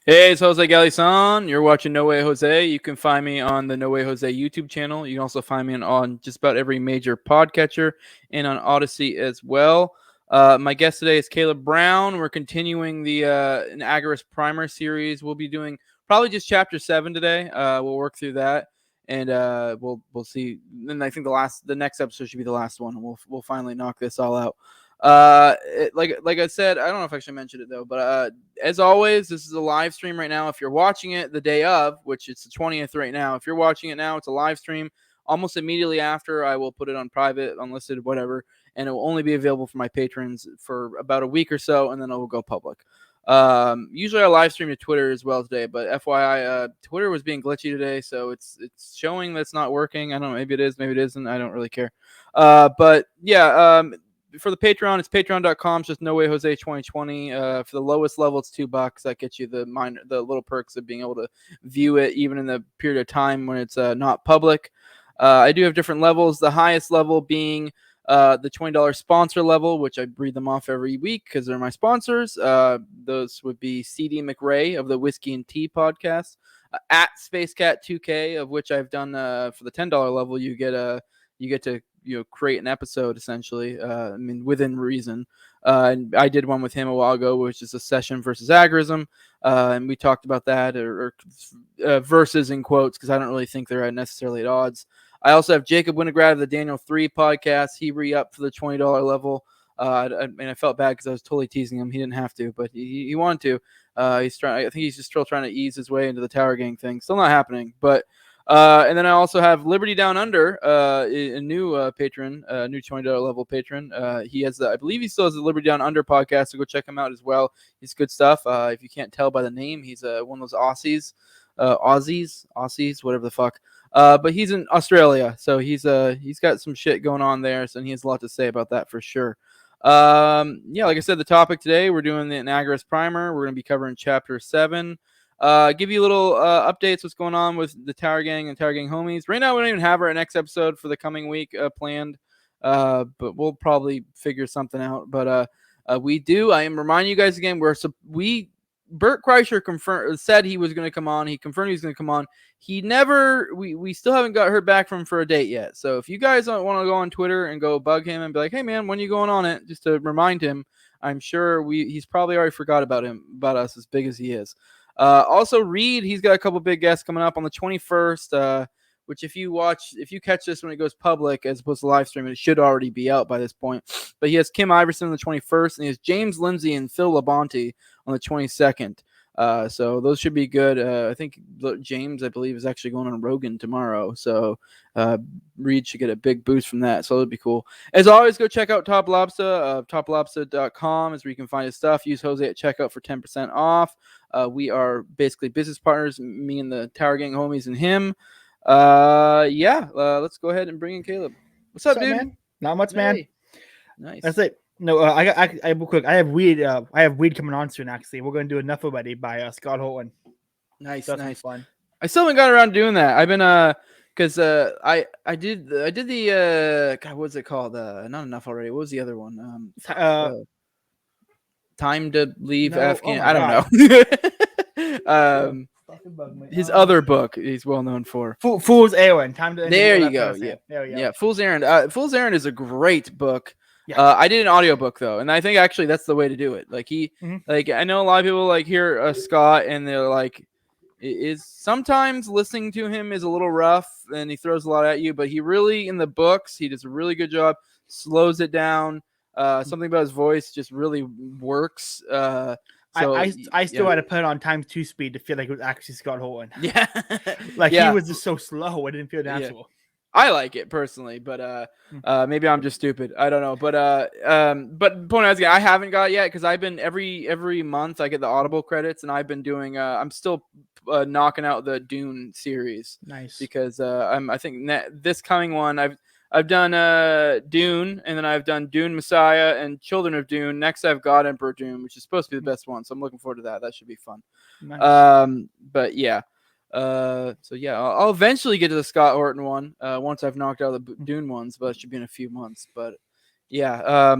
Hey, it's Jose Galison. You're watching No Way Jose. You can find me on the No Way Jose YouTube channel. You can also find me on just about every major podcatcher and on Odyssey as well. My guest today is Caleb Brown. We're continuing the an Agorist primer series. We'll be doing probably just chapter 7 today. We'll work through that, and we'll see. And I think the next episode should be the last one, and we'll finally knock this all out. Like I said, I don't know if I actually mentioned it though, but as always, this is a live stream right now. If you're watching it the day of, which it's the 20th right now, if you're watching it now, it's a live stream. Almost immediately after, I will put it on private, unlisted, whatever, and it will only be available for my patrons for about a week or so, and then it will go public. Usually I live stream to Twitter as well today, but FYI, Twitter was being glitchy today, so it's showing that's not working. I don't know, maybe it is, maybe it isn't. I don't really care. But yeah, for the Patreon, it's patreon.com. It's just No Way Jose 2020. For the lowest level, it's $2. That gets you the little perks of being able to view it even in the period of time when it's not public. I do have different levels. The highest level being the $20 sponsor level, which I read them off every week because they're my sponsors. Those would be CD McRae of the Whiskey and Tea podcast, at SpaceCat2K, of which I've done for the $10 level. You get to create an episode essentially. I mean, within reason. And I did one with him a while ago, which is a session versus Agrism, and we talked about that, or verses in quotes, because I don't really think they're necessarily at odds. I also have Jacob Winograd of the Daniel 3 podcast. He re-upped for the $20 level. And I felt bad because I was totally teasing him. He didn't have to, but he wanted to. He's trying. I think he's just still trying to ease his way into the Tower Gang thing. Still not happening, but. And then I also have Liberty Down Under, a new patron, new $20 level patron. He has, I believe he still has the Liberty Down Under podcast, so go check him out as well. He's good stuff. If you can't tell by the name, he's one of those Aussies, whatever the fuck. But he's in Australia, so he's got some shit going on there, so he has a lot to say about that for sure. Yeah, like I said, the topic today, we're doing the Agorist primer. We're going to be covering chapter 7. Give you a little updates what's going on with the Tower Gang and Tower Gang homies. Right now, we don't even have our next episode for the coming week planned, but we'll probably figure something out. But we do. I am reminding you guys again. Bert Kreischer said he was going to come on. He confirmed he was going to come on. He never. We still haven't heard back from him for a date yet. So if you guys want to go on Twitter and go bug him and be like, "Hey man, when are you going on it?" Just to remind him. I'm sure he's probably already forgot about us, as big as he is. Also, Reed, he's got a couple big guests coming up on the 21st, which if you catch this when it goes public as opposed to live stream, it should already be out by this point. But he has Kim Iverson on the 21st, and he has James Lindsay and Phil Labonte on the 22nd. So those should be good. I think James, I believe, is actually going on Rogan tomorrow. So Reed should get a big boost from that. So it'll be cool. As always, go check out TopLobsta. TopLobsta.com is where you can find his stuff. Use Jose at checkout for 10% off. We are basically business partners, me and the Tower Gang homies and him. Let's go ahead and bring in Caleb. What's up, dude? Man? Not much, man. Hey. Nice. That's it. No, I real quick. I have weed. I have weed coming on soon. Actually, we're going to do Enough Already by Scott Holton. Nice, That's nice. fun. I still haven't got around to doing that. I've been because I did the God, what's it called? Not Enough Already. What was the other one? Time to Leave Afghan. I don't know. His other book he's well known for. Fool's Errand. Time to. There you go. Yeah. There we go. Yeah. Fool's Errand. Fool's Errand is a great book. Yeah. I did an audiobook though, and I think actually that's the way to do it. Like like I know a lot of people like hear Scott and they're like, is sometimes listening to him is a little rough and he throws a lot at you, but he really in the books he does a really good job, slows it down. Something about his voice just really works. I still had to put it on times 2 speed to feel like it was actually Scott Holton. Yeah, he was just so slow. I didn't feel natural. Yeah. I like it personally, but maybe I'm just stupid. I don't know, but point out, I haven't got it yet because I've been every month I get the Audible credits, and I've been doing. I'm still knocking out the Dune series. Nice, because I think this coming one I've done Dune, and then I've done Dune Messiah and Children of Dune. Next, I've got Emperor Dune, which is supposed to be the best one, so I'm looking forward to that. That should be fun. Nice. But yeah. I'll eventually get to the Scott Horton one once I've knocked out the Dune ones, but it should be in a few months. But yeah,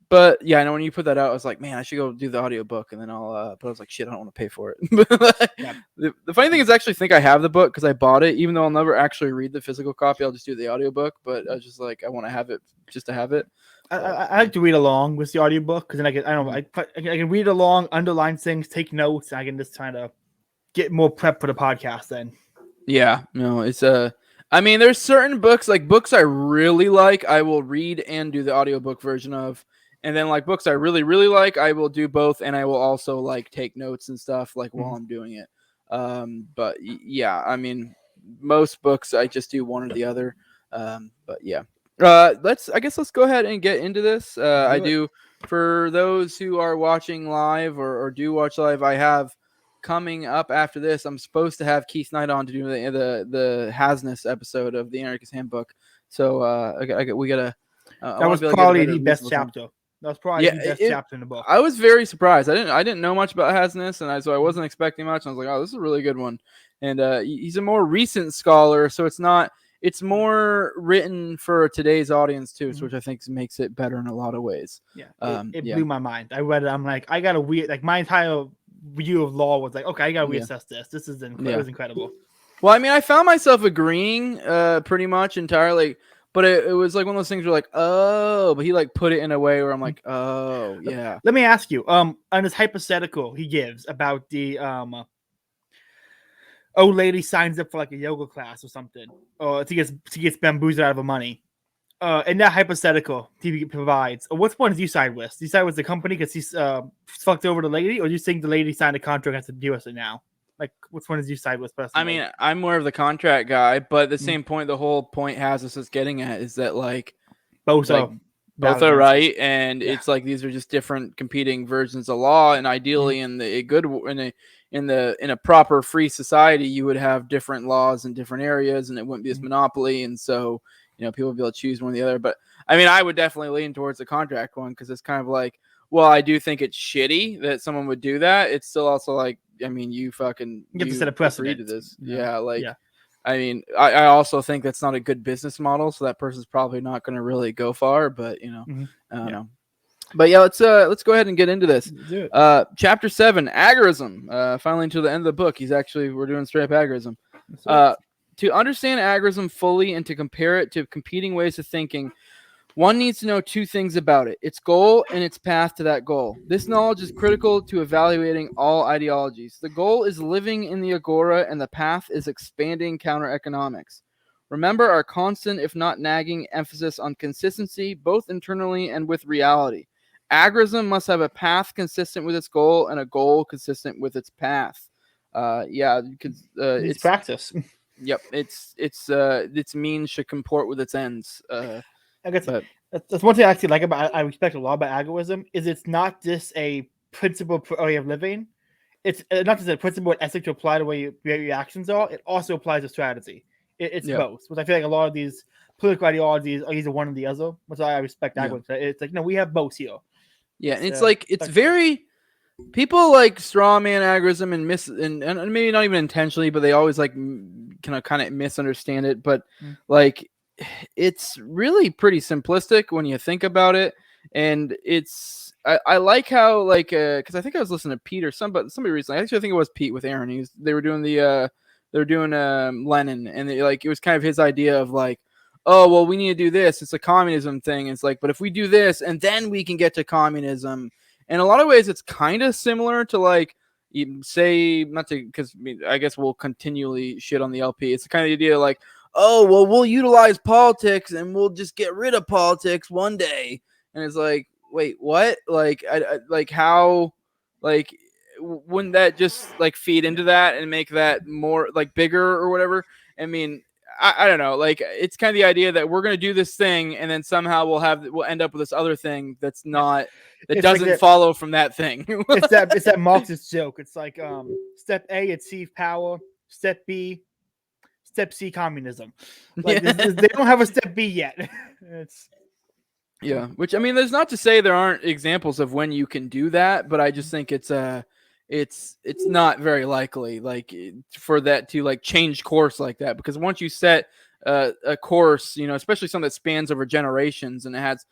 But yeah, I know when you put that out, I was like, man, I should go do the audiobook, and then I'll. But I was like, shit, I don't want to pay for it. Yeah. The funny thing is, I actually think I have the book because I bought it, even though I'll never actually read the physical copy. I'll just do the audiobook. But I was just like, I want to have it just to have it. I like to read along with the audiobook because then I can read along, underline things, take notes, and I can just kind of get more prep for the podcast then. Yeah, no, it's I mean, there's certain books, like books I really like, I will read and do the audiobook version of. And then like books I really, really like, I will do both, and I will also like take notes and stuff like while I'm doing it. But yeah, I mean, most books I just do one or the other. But yeah. Let's go ahead and get into this. I do, for those who are watching live or do watch live, I have coming up after this, I'm supposed to have Keith Knight on to do the Hasness episode of the Anarchist Handbook. So we gotta. That was probably the best chapter. That was probably the best chapter in the book. I was very surprised. I didn't know much about Hasness, and so I wasn't expecting much. And I was like, oh, this is a really good one. And he's a more recent scholar, so it's more written for today's audience too, which I think makes it better in a lot of ways. Yeah, it blew my mind. I read it. I'm like, I got a weird, like my entire view of law was like, okay, I gotta reassess this. This is it was incredible. Well, I mean, I found myself agreeing pretty much entirely, but it was like one of those things where like, oh, but he like put it in a way where I'm like, oh yeah. Let me ask you, on this hypothetical he gives about the old lady signs up for like a yoga class or something, or to get bamboozled out of her money. In that hypothetical TV provides, which one do you side with? Do you side with the company because he's fucked over the lady, or do you think the lady signed a contract and has to deal with it now? Like, which one did you side with personally? I mean, I'm more of the contract guy, but at the same point, the whole point Hasnes is getting at is that like both are right, and it's like these are just different competing versions of law, and ideally in a proper free society, you would have different laws in different areas, and it wouldn't be this monopoly, and so. People would be able to choose one or the other. But I mean, I would definitely lean towards the contract one because it's kind of like, well, I do think it's shitty that someone would do that. It's still also like, I mean, you have to set a precedent to this. Yeah. I mean, I also think that's not a good business model. So that person's probably not going to really go far, but I don't know. But yeah, let's go ahead and get into this. Chapter 7, Agorism. Finally to the end of the book. We're doing straight up Agorism. To understand Agrism fully and to compare it to competing ways of thinking, one needs to know two things about it: its goal and its path to that goal. This knowledge is critical to evaluating all ideologies. The goal is living in the Agora, and the path is expanding counter-economics. Remember our constant, if not nagging, emphasis on consistency, both internally and with reality. Agrism must have a path consistent with its goal and a goal consistent with its path. It's practice. Yep, its means should comport with its ends. I guess that's one thing I actually like about. I respect a lot about agorism is it's not just a principle way of living. It's not just a principle and ethic to apply the way your actions are. It also applies to strategy. It's both. Which I feel like a lot of these political ideologies are either one or the other. Which I respect agorism. It's like we have both here. Yeah, and it's very. People like straw man agorism and maybe not even intentionally, but they always like kind of misunderstand it. But like, it's really pretty simplistic when you think about it, and I like how like because I think I was listening to Pete or somebody recently. Actually, I think it was Pete with Aaron. They were doing Lenin, and it was kind of his idea of like, oh well, we need to do this. It's a communism thing. It's like, but if we do this, and then we can get to communism. In a lot of ways, it's kind of similar to like, say, not to, because I guess we'll continually shit on the LP. It's the kind of idea like, oh, well, we'll utilize politics and we'll just get rid of politics one day. And it's like, wait, what? Like, like how, like, wouldn't that just like feed into that and make that more like bigger or whatever? I mean, I don't know. Like, it's kind of the idea that we're going to do this thing and then somehow we'll end up with this other thing that's not. That doesn't follow from that thing. it's that Marxist joke. It's like step A, achieve power. Step B, step C, communism. Like they don't have a step B yet. Which I mean, there's not to say there aren't examples of when you can do that, but I just think it's not very likely like for that to like change course like that, because once you set a course, especially something that spans over generations and it has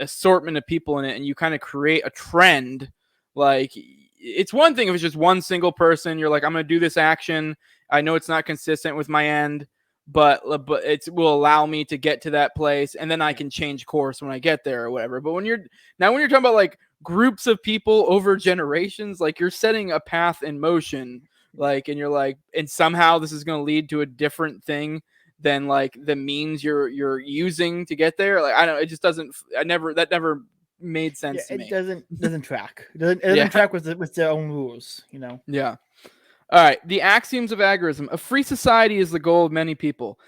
assortment of people in it, and you kind of create a trend. Like, it's one thing if it's just one single person. You're like, I'm going to do this action. I know it's not consistent with my end, but it will allow me to get to that place, and then I can change course when I get there or whatever. But when you're talking about like groups of people over generations, like you're setting a path in motion, like, and you're like, and somehow this is going to lead to a different thing than like the means you're using to get there. Like, I don't, it just doesn't, that never made sense to me. It doesn't track. It doesn't track with their own rules, you know? Yeah. All right. The Axioms of Agarism. A free society is the goal of many people.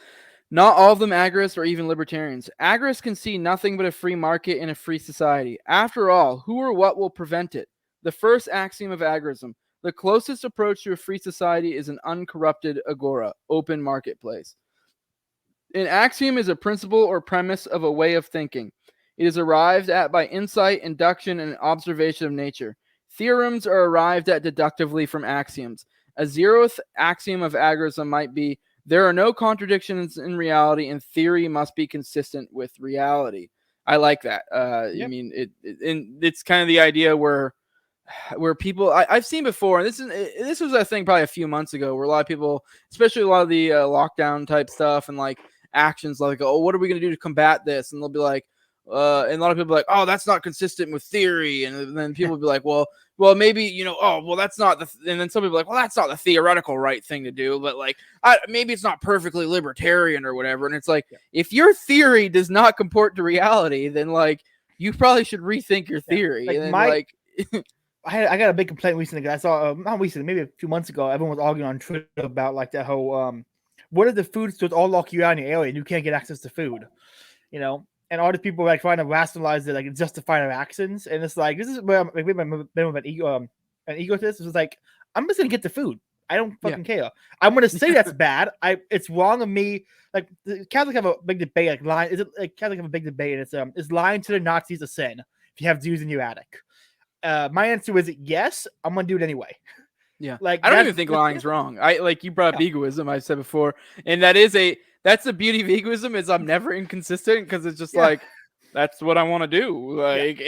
Not all of them agorists or even libertarians. Agorists can see nothing but a free market in a free society. After all, who or what will prevent it? The first axiom of agorism. The closest approach to a free society is an uncorrupted agora, open marketplace. An axiom is a principle or premise of a way of thinking. It is arrived at by insight, induction, and observation of nature. Theorems are arrived at deductively from axioms. A 0th axiom of agorism might be, there are no contradictions in reality, and theory must be consistent with reality. I like that. I mean, it's kind of the idea where people I've seen before, and this was a thing probably a few months ago, where a lot of people, especially a lot of the lockdown type stuff and like actions, like, oh, what are we going to do to combat this? And they'll be like, and a lot of people are like, oh, that's not consistent with theory. And then people will be like, well, maybe, that's not and then some people are like, well, that's not the theoretical right thing to do, but like, maybe it's not perfectly libertarian or whatever. And it's like, if your theory does not comport to reality, then like, you probably should rethink your theory. Like, and then, I got a big complaint recently because I saw, not recently, maybe a few months ago, everyone was arguing on Twitter about like that whole, what if the food stores all lock you out in the area and you can't get access to food, and all these people like trying to rationalize it, like justify their actions, and it's like, this is where I'm like, an egotist. It was like, I'm just gonna get the food. I don't fucking care. I'm gonna say that's bad. It's wrong of me. Like, the Catholics have a big debate. Like, Catholics have a big debate, and it's is lying to the Nazis a sin if you have Jews in your attic? My answer is yes. I'm gonna do it anyway. Yeah, like, I don't even think lying's wrong. I like, you brought up egoism. I've said before, and that's the beauty of egoism, is I'm never inconsistent, because it's just like, that's what I want to do. Like,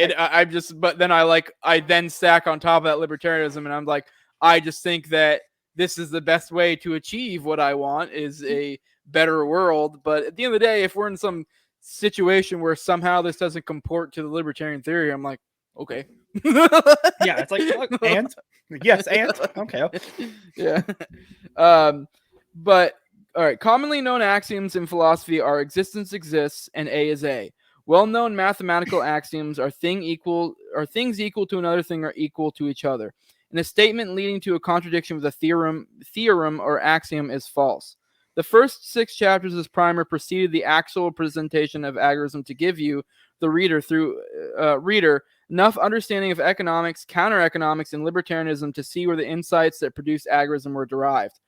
but then I then stack on top of that libertarianism, and I'm like, I just think that this is the best way to achieve what I want, is a better world. But at the end of the day, if we're in some situation where somehow this doesn't comport to the libertarian theory, I'm like, okay. Yeah, it's like, and yes, and okay. Yeah. But all right, commonly known axioms in philosophy are existence exists and A is A. Well-known mathematical axioms are things equal to another thing or equal to each other. And a statement leading to a contradiction with a theorem or axiom is false. The first 6 chapters of this primer preceded the actual presentation of agorism to give you, the reader, enough understanding of economics, counter-economics, and libertarianism to see where the insights that produce agorism were derived.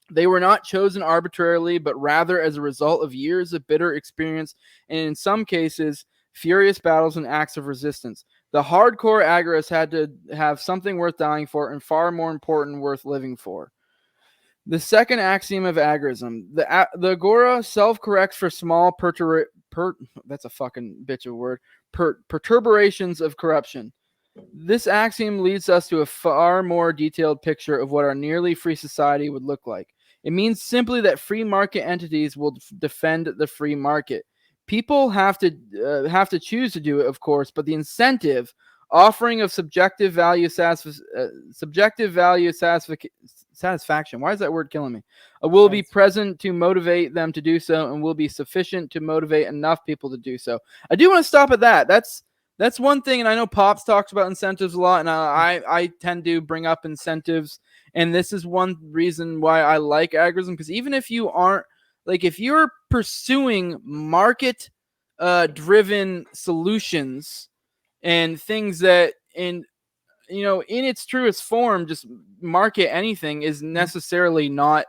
They were not chosen arbitrarily, but rather as a result of years of bitter experience, and in some cases, furious battles and acts of resistance. The hardcore agorists had to have something worth dying for, and far more important, worth living for. The second axiom of agorism. The Agora self-corrects for small that's a fucking bitch of a word. Perturbations of corruption. This axiom leads us to a far more detailed picture of what our nearly free society would look like. It means simply that free market entities will defend the free market. People have to choose to do it, of course, but the incentive, offering of subjective value satisfaction. Why is that word killing me? Will be present to motivate them to do so, and will be sufficient to motivate enough people to do so. I do want to stop at that. That's one thing, and I know Pops talks about incentives a lot, and I tend to bring up incentives, and this is one reason why I like agorism, because even if you aren't, like, if you're pursuing market driven solutions and things that in its truest form, just market anything is necessarily not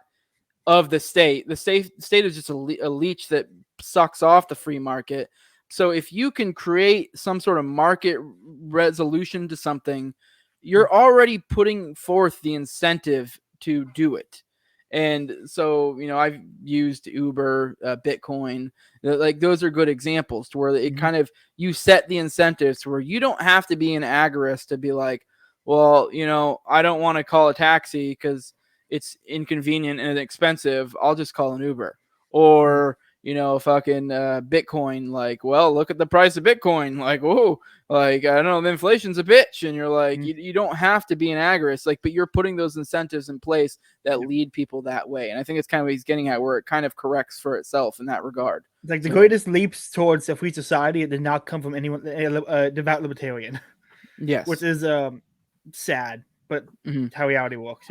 of the state. The state is just a leech that sucks off the free market. So if you can create some sort of market resolution to something, you're already putting forth the incentive to do it. And so, I've used Uber, Bitcoin, like those are good examples to where it kind of, you set the incentives to where you don't have to be an agorist to be like, well, I don't want to call a taxi because it's inconvenient and expensive. I'll just call an Uber. Or, fucking Bitcoin, like, well, look at the price of Bitcoin. Like, whoa, like, I don't know, the inflation's a bitch. And you're like, you don't have to be an agorist, like, but you're putting those incentives in place that lead people that way. And I think it's kind of what he's getting at, where it kind of corrects for itself in that regard. Like the greatest leaps towards a free society did not come from anyone, a devout libertarian. Yes. Which is sad, but how reality works,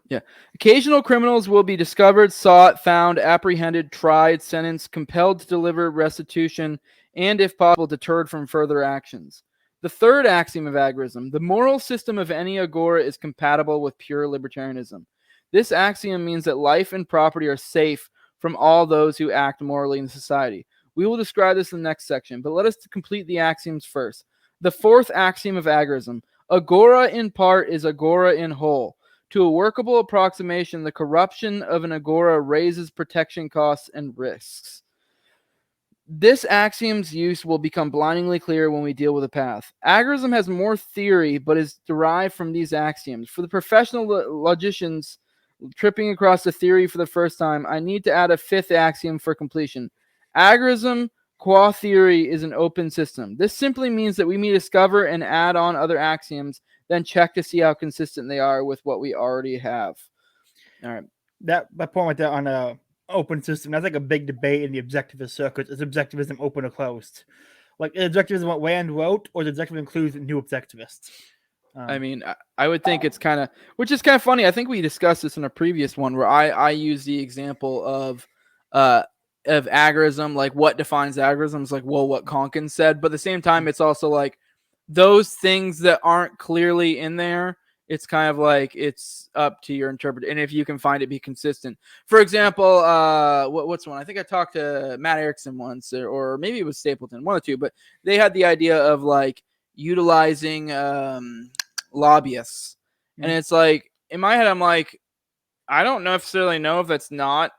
Yeah. Occasional criminals will be discovered, sought, found, apprehended, tried, sentenced, compelled to deliver restitution, and if possible, deterred from further actions. The third axiom of Agrism: the moral system of any Agora is compatible with pure libertarianism. This axiom means that life and property are safe from all those who act morally in society. We will describe this in the next section, but let us complete the axioms first. The fourth axiom of Agrism: Agora in part is Agora in whole. To a workable approximation, the corruption of an Agora raises protection costs and risks. This axiom's use will become blindingly clear when we deal with the path. Agrism has more theory, but is derived from these axioms. For the professional logicians tripping across the theory for the first time, I need to add a fifth axiom for completion. Agrism qua theory is an open system. This simply means that we may discover and add on other axioms, then check to see how consistent they are with what we already have. All right. That point right there on a open system, that's like a big debate in the objectivist circuit. Is objectivism open or closed? Like, is objectivism what Rand wrote, or does objectivism include new objectivists? I mean, I would think it's kind of, which is kind of funny. I think we discussed this in a previous one where I used the example of Agrism, like what defines Agrism is like, well, what Konkin said, but at the same time, it's also like those things that aren't clearly in there. It's kind of like it's up to your interpretation, and if you can find it, be consistent. For example, what's one? I think I talked to Matt Erickson once, or maybe it was Stapleton, one or two, but they had the idea of like utilizing lobbyists, and it's like in my head, I'm like, I don't necessarily know if that's not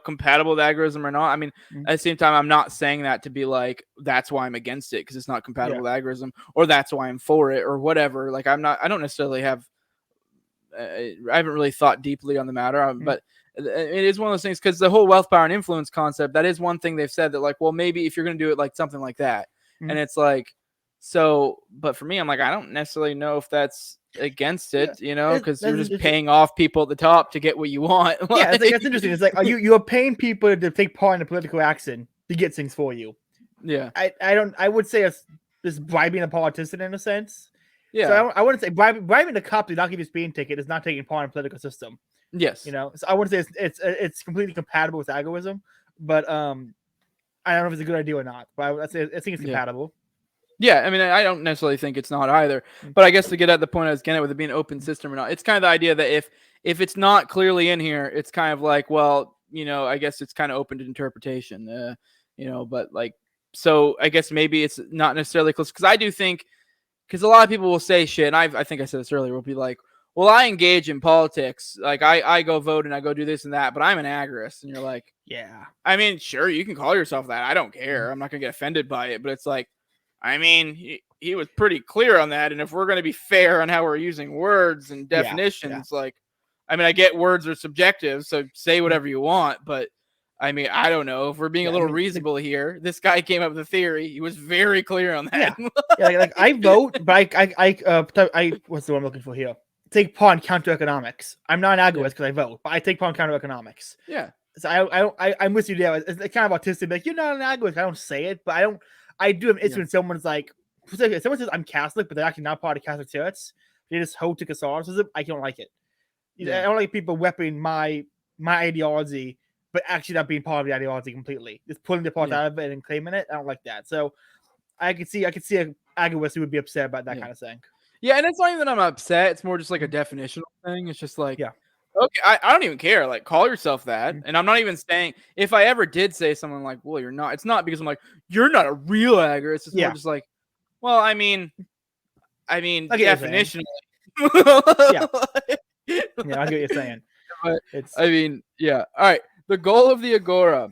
compatible with Agrism or not. I mean, at the same time, I'm not saying that to be like, that's why I'm against it because it's not compatible with Agrism, or that's why I'm for it, or whatever. Like, I don't necessarily have, I haven't really thought deeply on the matter, but it is one of those things, because the whole wealth, power, and influence concept, that is one thing they've said that like, well, maybe if you're going to do it like something like that. And it's like, so, but for me, I'm like, I don't necessarily know if that's against it, because you're just paying off people at the top to get what you want. Yeah, that's interesting. It's like, you're paying people to take part in a political action to get things for you. Yeah, I would say it's just bribing a politician in a sense. Yeah, so I wouldn't say bribing the cop to not give you a speeding ticket is not taking part in a political system. Yes, so I wouldn't say it's completely compatible with agorism, but I don't know if it's a good idea or not. But I think it's compatible. Yeah, I mean, I don't necessarily think it's not either, but I guess to get at the point I was getting at with it being an open system or not, it's kind of the idea that if it's not clearly in here, it's kind of like, well, I guess it's kind of open to interpretation, but like, so I guess maybe it's not necessarily close, because I do think, because a lot of people will say shit, and I think I said this earlier, will be like, well, I engage in politics, like I go vote and I go do this and that, but I'm an agorist, and you're like, yeah, I mean, sure, you can call yourself that, I don't care, I'm not gonna get offended by it, but it's like, I mean, he was pretty clear on that. And if we're going to be fair on how we're using words and definitions, like, I mean, I get words are subjective, so say whatever you want. But I mean, I don't know if we're being a little reasonable here. This guy came up with a theory. He was very clear on that. Like I vote, but I what's the one I'm looking for here? Take part in counter economics. I'm not an agorist because I vote, but I take part in counter economics. Yeah. So I'm with you there. It's kind of autistic. Like, you're not an agorist. I don't say it, but I do have an issue when someone's like, if someone says I'm Catholic, but they're actually not part of Catholic Church, they just hold to Catholicism. I don't like it. I don't like people weaponing my ideology, but actually not being part of the ideology completely. Just pulling the part out of it and claiming it. I don't like that. So I could see an agorist who would be upset about that kind of thing. Yeah, and it's not even that I'm upset. It's more just like a definitional thing. It's just like, okay, I don't even care. Like, call yourself that. And I'm not even saying, if I ever did say something like, well, you're not, it's not because I'm like, you're not a real agorist. It's more just like, well, I mean, definitionally. I get what you're saying. but I mean, yeah. All right. The goal of the Agora.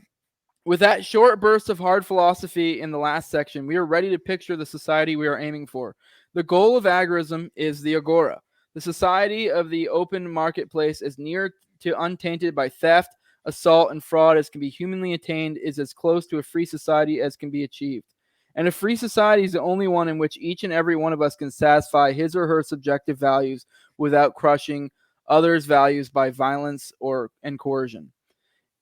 With that short burst of hard philosophy in the last section, we are ready to picture the society we are aiming for. The goal of Agrism is the Agora, the society of the open marketplace as near to untainted by theft, assault, and fraud as can be humanly attained is as close to a free society as can be achieved. And a free society is the only one in which each and every one of us can satisfy his or her subjective values without crushing others' values by violence and coercion.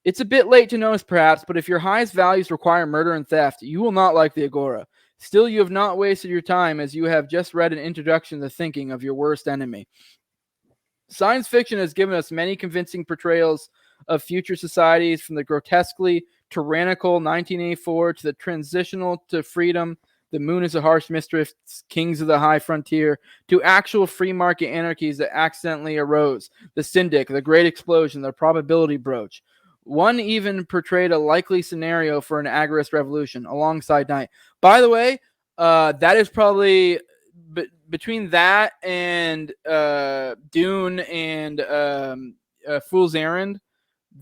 It's a bit late to notice, perhaps, but if your highest values require murder and theft, you will not like the Agora. Still, you have not wasted your time, as you have just read an introduction to the thinking of your worst enemy. Science fiction has given us many convincing portrayals of future societies, from the grotesquely tyrannical 1984 to the transitional to freedom, the moon is a harsh mistress, kings of the high frontier, to actual free market anarchies that accidentally arose, the Syndic, the Great Explosion, the Probability Broach. One even portrayed a likely scenario for an Agorist revolution alongside Night. By the way, that is probably between that and Dune and Fool's Errand.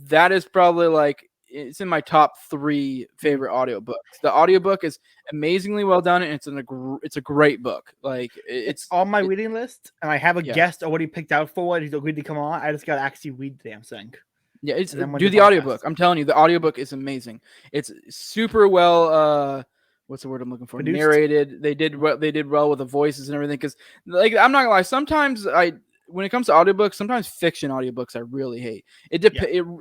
That is probably like it's in my top 3 favorite audiobooks. The audiobook is amazingly well done, and it's a great book. Like it's on my reading list, and I have a guest already picked out for it. He's agreed to come on. I just got to actually read the damn thing. Yeah, do the audiobook. I'm telling you, the audiobook is amazing. It's super well what's the word I'm looking for? Produced. Narrated. They did well with the voices and everything, cuz like I'm not going to lie, sometimes when it comes to audiobooks, sometimes fiction audiobooks I really hate.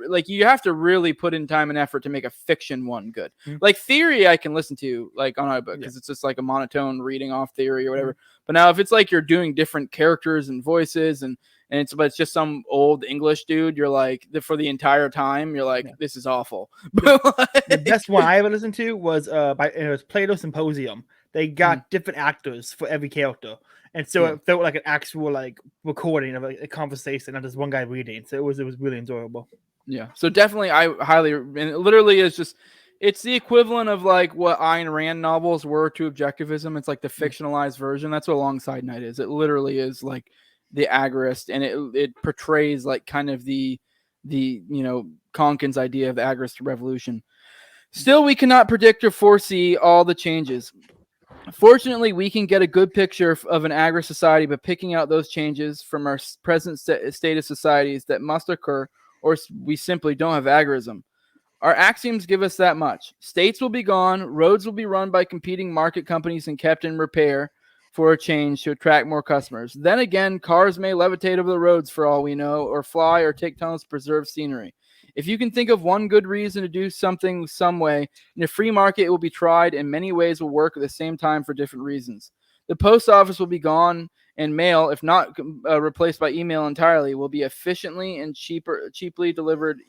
Like you have to really put in time and effort to make a fiction one good. Mm-hmm. Like theory I can listen to like on audiobook because it's just like a monotone reading off theory or whatever. Mm-hmm. But now if it's like you're doing different characters and voices and it's just some old English dude, you're like for the entire time you're like this is awful. The best one I ever listened to was it was Plato Symposium. They got different actors for every character. And so it felt like an actual like recording of a conversation, not just one guy reading. So it was really enjoyable. Yeah. So definitely I highly, and it literally is just, it's the equivalent of like what Ayn Rand novels were to objectivism. It's like the fictionalized version. That's what Alongside Night is. It literally is like the Agorist, and it portrays like kind of the Konkin's idea of the Agorist revolution. Still, we cannot predict or foresee all the changes. Fortunately, we can get a good picture of an Agorist society by picking out those changes from our present state of societies that must occur, or we simply don't have Agrism. Our axioms give us that much. States will be gone, roads will be run by competing market companies and kept in repair for a change to attract more customers. Then again, cars may levitate over the roads for all we know, or fly or take tunnels to preserve scenery. If you can think of one good reason to do something some way, in a free market it will be tried, and many ways will work at the same time for different reasons. The post office will be gone, and mail, if not replaced by email entirely, will be efficiently and cheaply delivered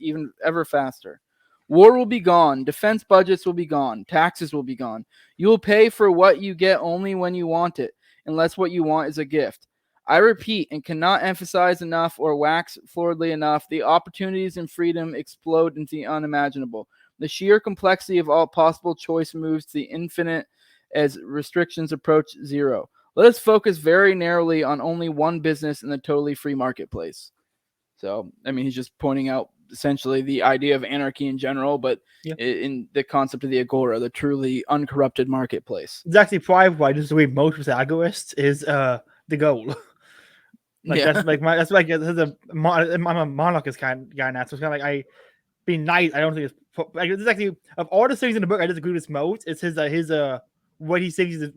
ever faster. War will be gone. Defense budgets will be gone. Taxes will be gone. You will pay for what you get only when you want it, unless what you want is a gift. I repeat and cannot emphasize enough or wax floridly enough, the opportunities and freedom explode into the unimaginable. The sheer complexity of all possible choice moves to the infinite as restrictions approach zero. Let us focus very narrowly on only one business in the totally free marketplace. So, I mean, he's just pointing out essentially the idea of anarchy in general, but in the concept of the Agora, the truly uncorrupted marketplace. It's actually probably why I disagree most with Agorist is the goal. Like that's like my I'm a monarchist kind of guy now, so it's kind of like being nice. I don't think it's actually of all the things in the book I disagree with most. It's his what he thinks is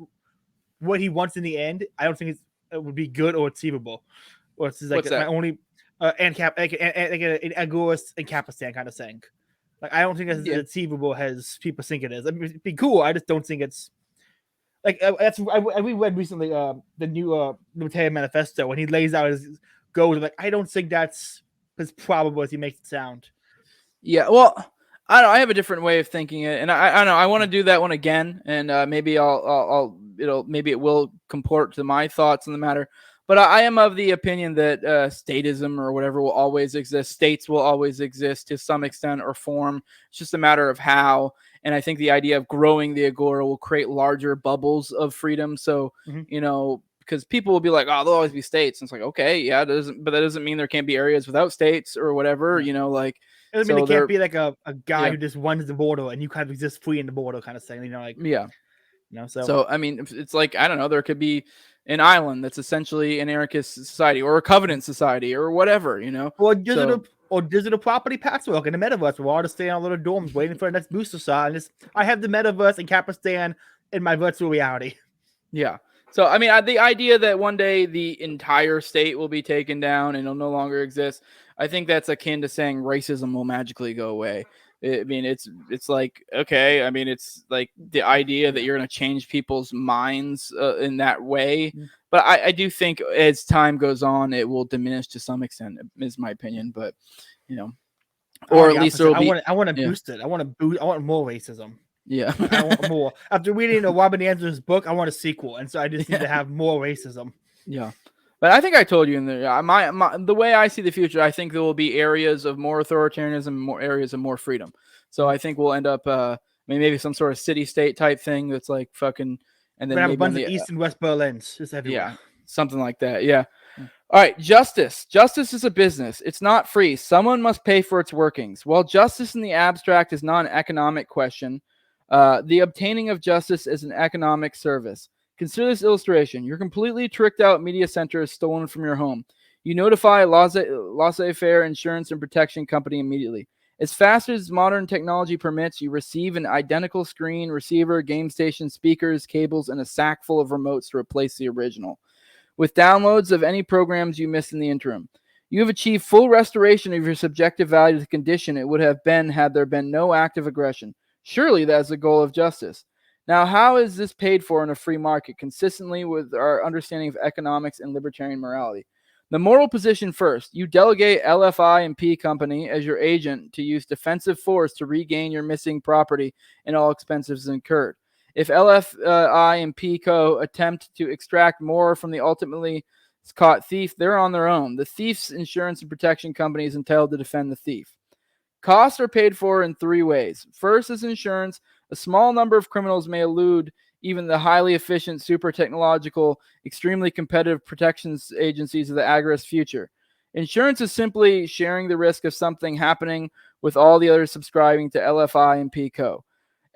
what he wants in the end. I don't think it would be good or achievable. Or it's like my only an Agorist and Capistan kind of thing. Like I don't think it's as achievable as people think it is. I mean, it'd be cool. I just don't think it's. Like we read recently the new Libertarian Manifesto, when he lays out his goals. Like I don't think that's as probable as he makes it sound. Yeah, well, I don't know. I have a different way of thinking it, and I don't know. I want to do that one again, and maybe maybe it will comport to my thoughts on the matter. But I am of the opinion that statism or whatever will always exist. States will always exist to some extent or form. It's just a matter of how. And I think the idea of growing the Agora will create larger bubbles of freedom. So, because people will be like, oh, there'll always be states. And it's like, okay, yeah, but that doesn't mean there can't be areas without states or whatever, you know, like. It doesn't mean it can't be like a guy who just runs the border and you kind of exist free in the border kind of thing, you know, like. Yeah. You know, so I mean, it's like, I don't know, there could be an island that's essentially an anarchist society or a covenant society or whatever, you know. Or digital property patchwork in the metaverse. We're all just staying in our little dorms waiting for the next booster shot. And I have the metaverse and Kapistan in my virtual reality. Yeah. So, I mean, the idea that one day the entire state will be taken down and it'll no longer exist, I think that's akin to saying racism will magically go away. I mean, it's like, okay, I mean, it's like the idea that you're going to change people's minds in that way. But I do think as time goes on, it will diminish to some extent, is my opinion. But, you know, or at least there will be. I want to boost it. I want more racism. Yeah. I want more. After reading Robin Anderson's book, I want a sequel. And so I just need to have more racism. Yeah. But I think I told you in the way I see the future, I think there will be areas of more authoritarianism, more areas of more freedom. So I think we'll end up maybe some sort of city-state type thing that's like fucking, and then have a bunch of East and West Berlins just everywhere. Yeah, something like that. Yeah. All right, justice. Justice is a business. It's not free. Someone must pay for its workings. While justice in the abstract is not an economic question, the obtaining of justice is an economic service. Consider this illustration. Your completely tricked out media center is stolen from your home. You notify laissez-faire insurance and protection company immediately. As fast as modern technology permits, you receive an identical screen, receiver, game station, speakers, cables, and a sack full of remotes to replace the original, with downloads of any programs you missed in the interim. You have achieved full restoration of your subjective value to the condition it would have been had there been no act of aggression. Surely that is the goal of justice. Now, how is this paid for in a free market, consistently with our understanding of economics and libertarian morality? The moral position first. You delegate LFI and P Company as your agent to use defensive force to regain your missing property and all expenses incurred. If LFI and P Co. attempt to extract more from the ultimately caught thief, they're on their own. The thief's insurance and protection company is entitled to defend the thief. Costs are paid for in three ways. First is insurance. A small number of criminals may elude even the highly efficient, super technological, extremely competitive protections agencies of the Agorist future. Insurance is simply sharing the risk of something happening with all the others subscribing to LFI and PCO.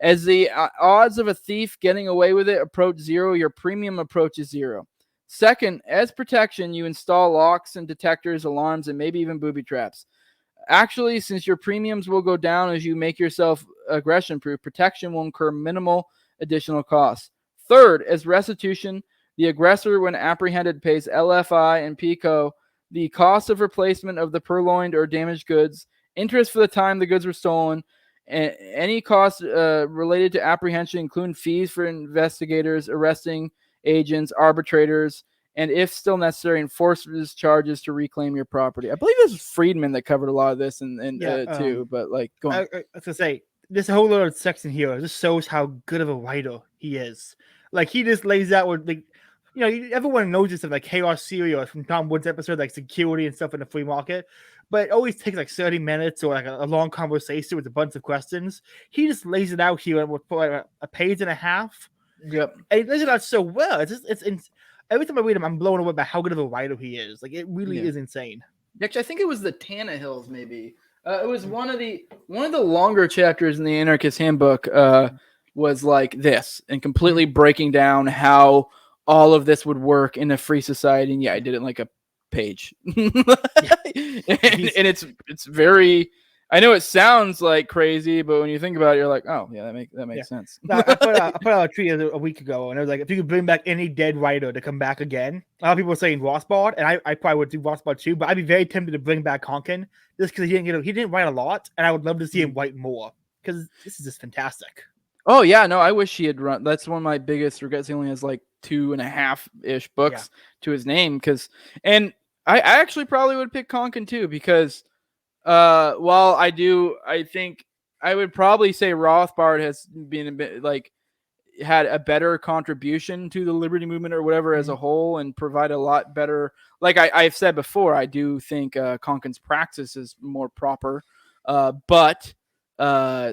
As the odds of a thief getting away with it approach zero, your premium approaches zero. Second, as protection, you install locks and detectors, alarms, and maybe even booby traps. Actually, since your premiums will go down as you make yourself aggression-proof, protection will incur minimal additional costs. Third, as restitution, the aggressor, when apprehended, pays LFI and PCO the cost of replacement of the purloined or damaged goods, interest for the time the goods were stolen, and any costs related to apprehension, including fees for investigators, arresting agents, arbitrators, and if still necessary, enforces charges to reclaim your property. I believe this was Friedman that covered a lot of this too, but like, go on. I was going to say, this whole little section here just shows how good of a writer he is. Like, he just lays out with, like, you know, everyone knows this of like Chaos Serial from Tom Wood's episode, like security and stuff in the free market, but it always takes like 30 minutes or like a long conversation with a bunch of questions. He just lays it out here with like a page and a half. Yep. And he lays it out so well. Every time I read him, I'm blown away by how good of a writer he is. Like, it really is insane. Actually, I think it was the Tannehills, maybe. It was one of the longer chapters in the Anarchist Handbook was like this, and completely breaking down how all of this would work in a free society. And yeah, I did it in like a page. and it's very. I know it sounds like crazy, but when you think about it, you're like, oh yeah, that makes sense. I put out a tweet a week ago, and it was like, if you could bring back any dead writer to come back again, a lot of people were saying Rothbard, and I probably would do Rothbard too, but I'd be very tempted to bring back Konkin just because he didn't write a lot, and I would love to see him write more because this is just fantastic. Oh yeah, no, I wish he had run. That's one of my biggest regrets. He only has like 2.5-ish books to his name, and I actually probably would pick Konkin too because. Well, I think I would probably say Rothbard has been a bit like had a better contribution to the liberty movement or whatever as a whole, and provide a lot better. Like I've said before, I do think Konkin's praxis is more proper, but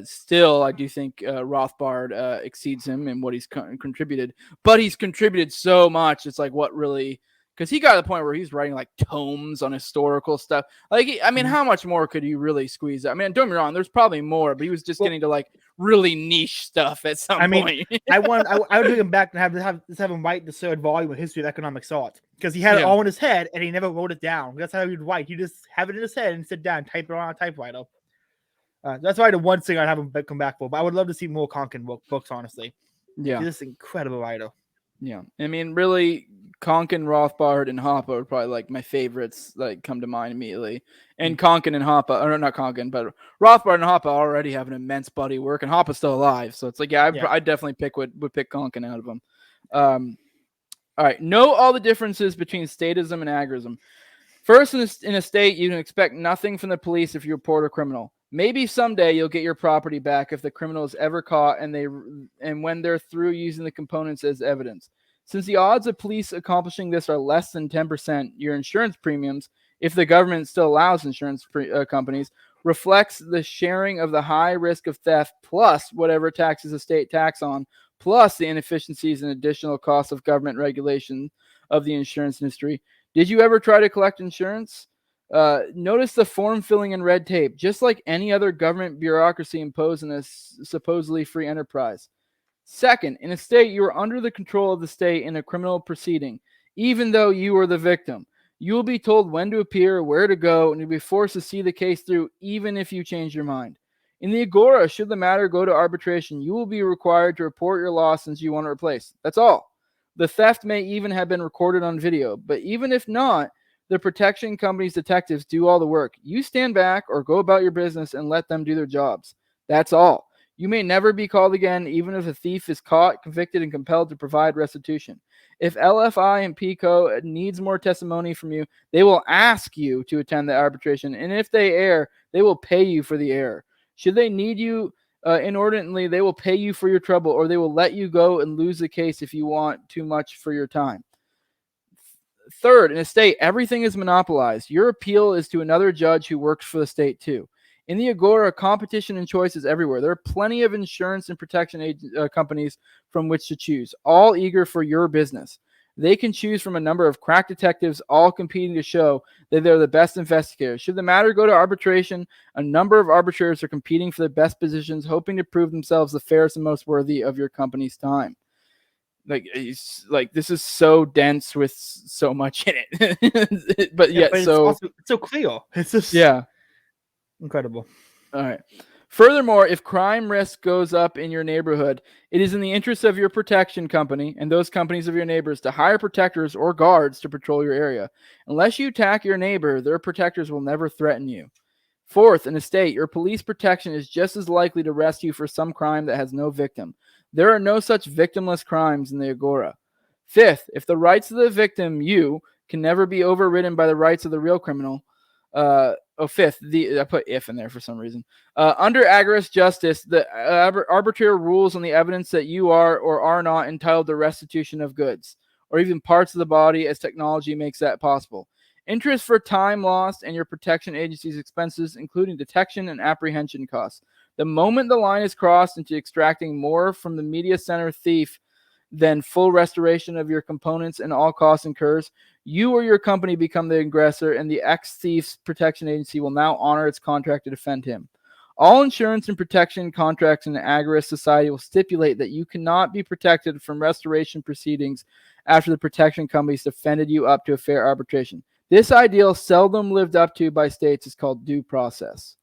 Still, I do think Rothbard exceeds him in what he's contributed, but he's contributed so much. It's like, what really? Because he got to the point where he's writing like tomes on historical stuff. Like, I mean, how much more could you really squeeze? I mean, don't get me wrong, there's probably more, but he was just getting to like really niche stuff at some point. I would bring him back and have him write the third volume of History of Economic Thought, because he had it all in his head and he never wrote it down. That's how he'd write. He just have it in his head and sit down, type it on a typewriter. That's why the one thing I'd have him come back for. But I would love to see more Konkin books, honestly. Yeah, he's an incredible writer. Yeah, I mean, really, Konkin, Rothbard, and Hoppe are probably like my favorites. Like come to mind immediately. And Konkin and Hoppe, or not Konkin, but Rothbard and Hoppe already have an immense body of work, and Hoppe's still alive, so it's like, I definitely would pick Konkin out of them. All right, know all the differences between statism and agrism. First, in a state, you can expect nothing from the police if you report a criminal. Maybe someday you'll get your property back if the criminal is ever caught and when they're through using the components as evidence. Since the odds of police accomplishing this are less than 10%, your insurance premiums, if the government still allows insurance companies, reflects the sharing of the high risk of theft plus whatever taxes the state tax on, plus the inefficiencies and additional costs of government regulation of the insurance industry. Did you ever try to collect insurance? Notice the form filling and red tape, just like any other government bureaucracy imposed in a supposedly free enterprise. Second, in a state, you are under the control of the state in a criminal proceeding, even though you are the victim. You will be told when to appear, where to go, and you'll be forced to see the case through, even if you change your mind. In the Agora, should the matter go to arbitration, you will be required to report your loss since you want to replace. That's all. The theft may even have been recorded on video, but even if not, the protection company's detectives do all the work. You stand back or go about your business and let them do their jobs. That's all. You may never be called again, even if a thief is caught, convicted, and compelled to provide restitution. If LFI and PICO needs more testimony from you, they will ask you to attend the arbitration, and if they err, they will pay you for the error. Should they need you inordinately, they will pay you for your trouble, or they will let you go and lose the case if you want too much for your time. Third, in a state, everything is monopolized. Your appeal is to another judge who works for the state too. In the Agora, competition and choice is everywhere. There are plenty of insurance and protection companies from which to choose, all eager for your business. They can choose from a number of crack detectives, all competing to show that they're the best investigators. Should the matter go to arbitration, a number of arbitrators are competing for the best positions, hoping to prove themselves the fairest and most worthy of your company's time. Like this is so dense with so much in it, but yet but it's so clear. It's just incredible. All right. Furthermore, if crime risk goes up in your neighborhood, it is in the interest of your protection company and those companies of your neighbors to hire protectors or guards to patrol your area. Unless you attack your neighbor, their protectors will never threaten you. Fourth, in a state, your police protection is just as likely to arrest you for some crime that has no victim. There are no such victimless crimes in the Agora. Fifth, if the rights of the victim, you, can never be overridden by the rights of the real criminal. Fifth, I put if in there for some reason. Under Agorist justice, the arbitrator rules on the evidence that you are or are not entitled to restitution of goods, or even parts of the body as technology makes that possible. Interest for time lost and your protection agency's expenses, including detection and apprehension costs. The moment the line is crossed into extracting more from the media center thief than full restoration of your components and all costs incurs, you or your company become the aggressor, and the ex-thief's protection agency will now honor its contract to defend him. All insurance and protection contracts in the Agorist society will stipulate that you cannot be protected from restoration proceedings after the protection companies defended you up to a fair arbitration. This ideal, seldom lived up to by states, is called due process.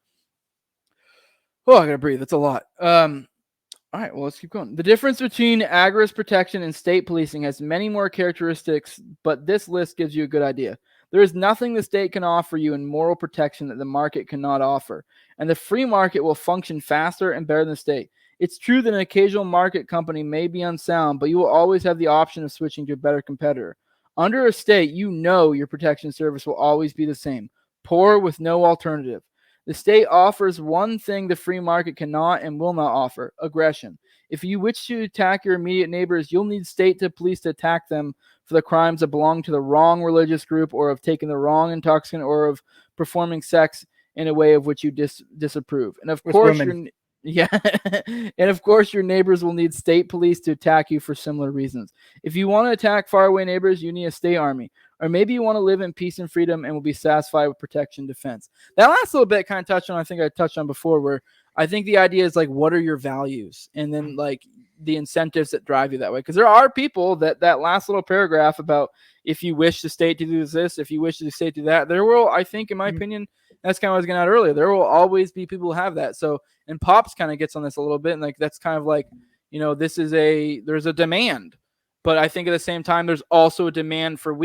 Oh, I gotta breathe. That's a lot. All right, well, let's keep going. The difference between Agorist protection and state policing has many more characteristics, but this list gives you a good idea. There is nothing the state can offer you in moral protection that the market cannot offer, and the free market will function faster and better than the state. It's true that an occasional market company may be unsound, but you will always have the option of switching to a better competitor. Under a state, you know your protection service will always be the same, poor with no alternative. The state offers one thing the free market cannot and will not offer: aggression. If you wish to attack your immediate neighbors, you'll need state to police to attack them for the crimes of belonging to the wrong religious group, or of taking the wrong intoxicant, or of performing sex in a way of which you disapprove. And of With course, women. yeah, and of course, your neighbors will need state police to attack you for similar reasons. If you want to attack faraway neighbors, you need a state army. Or maybe you want to live in peace and freedom and will be satisfied with protection and defense. That last little bit kind of touched on, I think I touched on before, where I think the idea is like, what are your values? And then like the incentives that drive you that way. Because there are people that last little paragraph about if you wish the state to do this, if you wish the state to do that, there will, I think, in my opinion, that's kind of what I was getting at earlier. There will always be people who have that. So, and Pops kind of gets on this a little bit. And like, that's kind of like, there's a demand. But I think at the same time, there's also a demand for what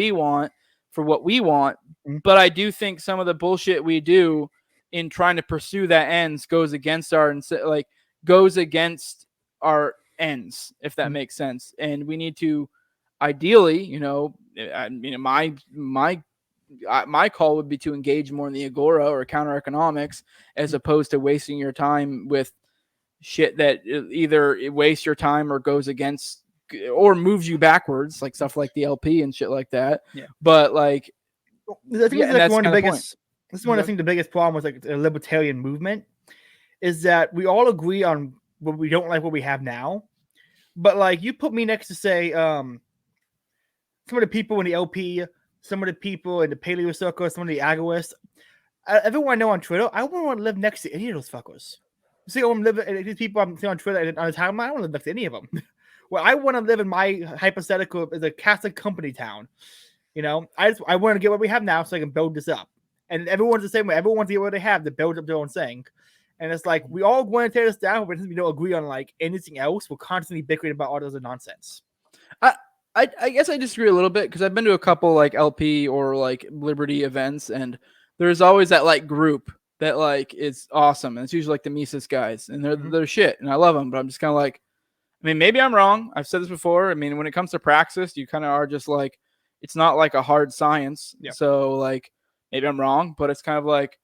we want. But I do think some of the bullshit we do in trying to pursue that ends goes against our ends, if that makes sense. And we need to ideally, my call would be to engage more in the Agora or counter economics as opposed to wasting your time with shit that either it wastes your time or goes against or moves you backwards, like stuff like the LP and shit like that. Yeah. But like, I think that's one of the biggest. This is one of the biggest problem with like the libertarian movement is that we all agree on what we don't like what we have now, but like you put me next to say some of the people in the LP, some of the people in the paleo circle, some of the agorists, everyone I know on Twitter, I wouldn't want to live next to any of those fuckers. See, I want to live. These people I'm seeing on Twitter and on the timeline, I don't want to live next to any of them. Well, I want to live in my hypothetical as a Catholic company town. I want to get what we have now so I can build this up. And everyone's the same way. Everyone wants to get what they have to build up their own thing. And it's like we all want to tear this down, but since we don't agree on like anything else, we're constantly bickering about all those nonsense. I guess I disagree a little bit because I've been to a couple like LP or like Liberty events, and there's always that like group that like is awesome, and it's usually like the Mises guys, and they're shit, and I love them, but I'm just kind of like, I mean, maybe I'm wrong. I've said this before. I mean, when it comes to praxis, you kind of are just like, it's not like a hard science. Yeah. So like, maybe I'm wrong, but it's kind of like,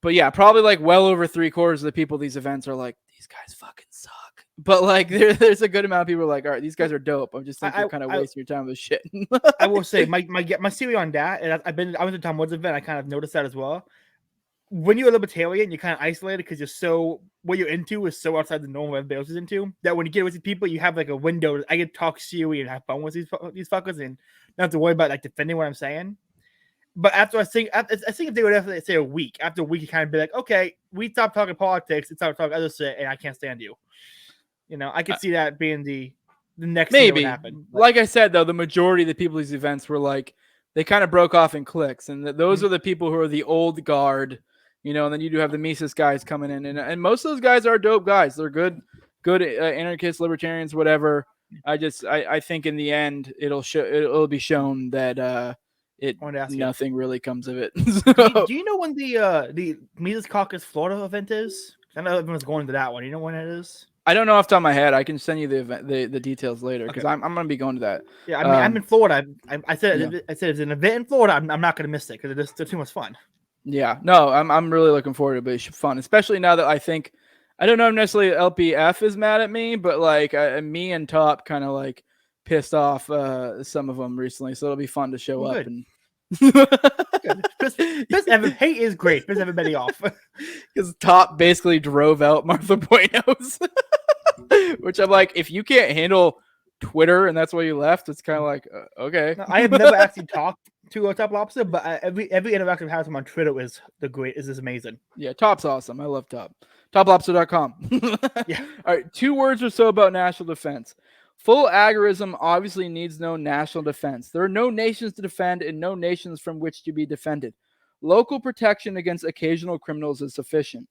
but yeah, probably like well over 3/4 of the people at these events are like, these guys fucking suck. But like, there's a good amount of people who are like, all right, these guys are dope. I'm just thinking you're kind of wasting your time with shit. I will say my theory on that, and I went to Tom Woods' event. I kind of noticed that as well. When you're a libertarian, you're kind of isolated because what you're into is so outside the norm everybody else is into that when you get with these people, you have like a window. I can talk seriously and have fun with these fuckers and not have to worry about like defending what I'm saying. But after I think if they would have say a week, after a week, you kind of be like, okay, we stopped talking politics, it's time to talk other shit, and I can't stand you. I could see that being the next thing that would happen. Like I said, though, the majority of the people at these events were like, they kind of broke off in cliques, and those are the people who are the old guard. And then you do have the Mises guys coming in, and most of those guys are dope guys. They're good anarchists, libertarians, whatever. I think in the end it'll be shown that nothing really comes of it. Do you know when the Mises Caucus Florida event is? I know everyone's going to that one. You know when it is? I don't know off the top of my head. I can send you the details later because I'm going to be going to that. Yeah, I mean, I'm in Florida. I said it's an event in Florida. I'm not going to miss it because it's too much fun. Yeah, no, I'm really looking forward to it, but it's fun, especially now that I don't know if necessarily LPF is mad at me, but like me and Top kind of like pissed off some of them recently, so it'll be fun to show up and. Hate is great. Piss everybody off because Top basically drove out Martha Buenos, which I'm like, if you can't handle Twitter and that's why you left, it's kind of like okay. No, I have never actually talked to a TopLobsta, but every interaction I have with him on Twitter is amazing. Yeah, Top's awesome. I love Top. TopLobsta.com. Yeah. All right, 2 words or so about national defense. Full agorism obviously needs no national defense. There are no nations to defend and no nations from which to be defended. Local protection against occasional criminals is sufficient.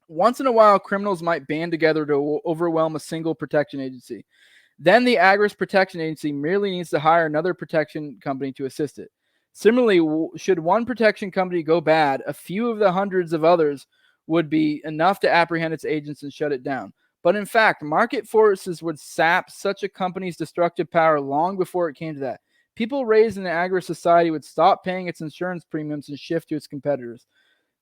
Once in a while, criminals might band together to overwhelm a single protection agency. Then the Agorist Protection Agency merely needs to hire another protection company to assist it. Similarly, should one protection company go bad, a few of the hundreds of others would be enough to apprehend its agents and shut it down. But in fact, market forces would sap such a company's destructive power long before it came to that. People raised in the Agorist society would stop paying its insurance premiums and shift to its competitors.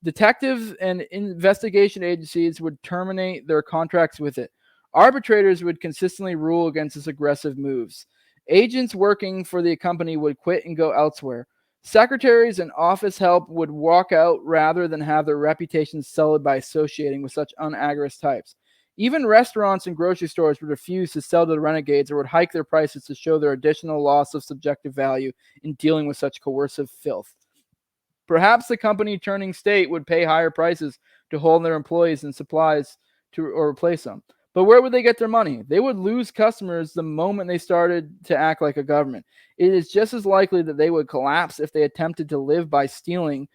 Detective and investigation agencies would terminate their contracts with it. Arbitrators would consistently rule against its aggressive moves. Agents working for the company would quit and go elsewhere. Secretaries and office help would walk out rather than have their reputations sullied by associating with such un-Agorist types. Even restaurants and grocery stores would refuse to sell to the renegades or would hike their prices to show their additional loss of subjective value in dealing with such coercive filth. Perhaps the company turning state would pay higher prices to hold their employees and supplies or replace them. But where would they get their money? They would lose customers the moment they started to act like a government. It is just as likely that they would collapse if they attempted to live by stealing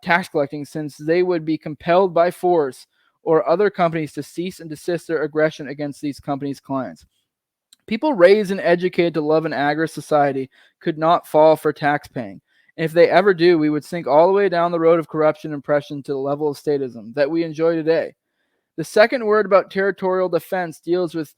tax collecting, since they would be compelled by force or other companies to cease and desist their aggression against these companies' clients. People raised and educated to love an Agorist society could not fall for tax paying. And if they ever do, we would sink all the way down the road of corruption and oppression to the level of statism that we enjoy today. The second word about territorial defense deals with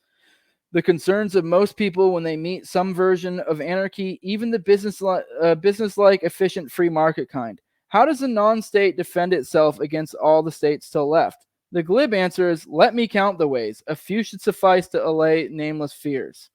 the concerns of most people when they meet some version of anarchy, even the business-like, efficient, free market kind. How does a non-state defend itself against all the states to the left? The glib answer is, let me count the ways. A few should suffice to allay nameless fears.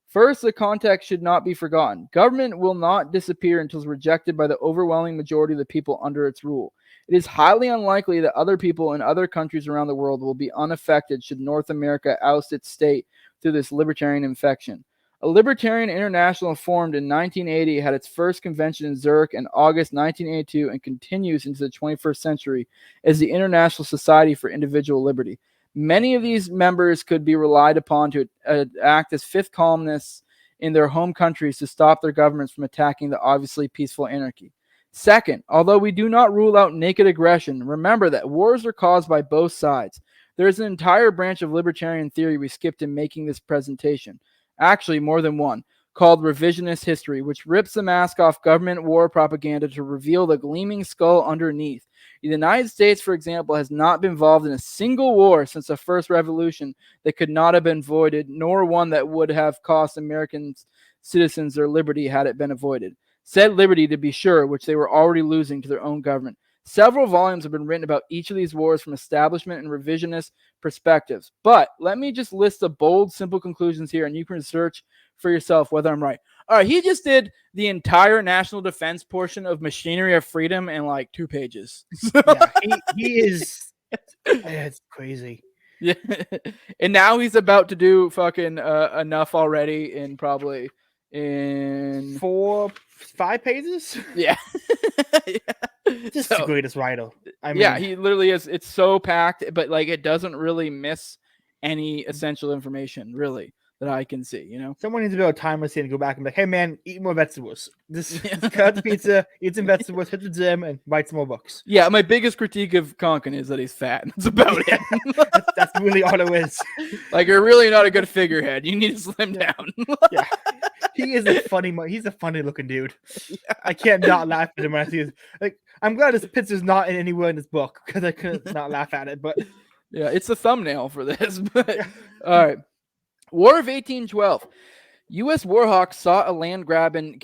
First, the context should not be forgotten. Government will not disappear until it's rejected by the overwhelming majority of the people under its rule. It is highly unlikely that other people in other countries around the world will be unaffected should North America oust its state through this libertarian infection. A libertarian international formed in 1980 had its first convention in Zurich in August 1982 and continues into the 21st century as the International Society for Individual Liberty. Many of these members could be relied upon to act as fifth columnists in their home countries to stop their governments from attacking the obviously peaceful anarchy. Second, although we do not rule out naked aggression, remember that wars are caused by both sides. There is an entire branch of libertarian theory we skipped in making this presentation. Actually, more than one, called Revisionist History, which rips the mask off government war propaganda to reveal the gleaming skull underneath. The United States, for example, has not been involved in a single war since the first revolution that could not have been avoided, nor one that would have cost American citizens their liberty had it been avoided. Said liberty, to be sure, which they were already losing to their own government. Several volumes have been written about each of these wars from establishment and revisionist perspectives. But let me just list the bold, simple conclusions here, and you can search for yourself whether I'm right. All right, he just did the entire national defense portion of Machinery of Freedom in like 2 pages. Yeah, he is. It's crazy. Yeah, and now he's about to do fucking enough already in probably in 4-5 pages. Yeah. Yeah. Just the greatest writer. I mean, yeah, he literally is. It's so packed, but like it doesn't really miss any essential information, really, that I can see. You know, someone needs to be able to time us in and go back and be like, "Hey, man, eat more vegetables. Just cut the pizza, eat some vegetables, hit the gym, and write some more books." Yeah, my biggest critique of Konkin is that he's fat. That's about it. That's really all it is. Like, you're really not a good figurehead. You need to slim down. Yeah. He is he's a funny looking dude. Yeah. I can't not laugh at him when I see his, like, I'm glad his picture's not in anywhere in this book because I couldn't not laugh at it, but yeah, it's the thumbnail for this. But yeah. All right. War of 1812. U.S. warhawks sought a land grab in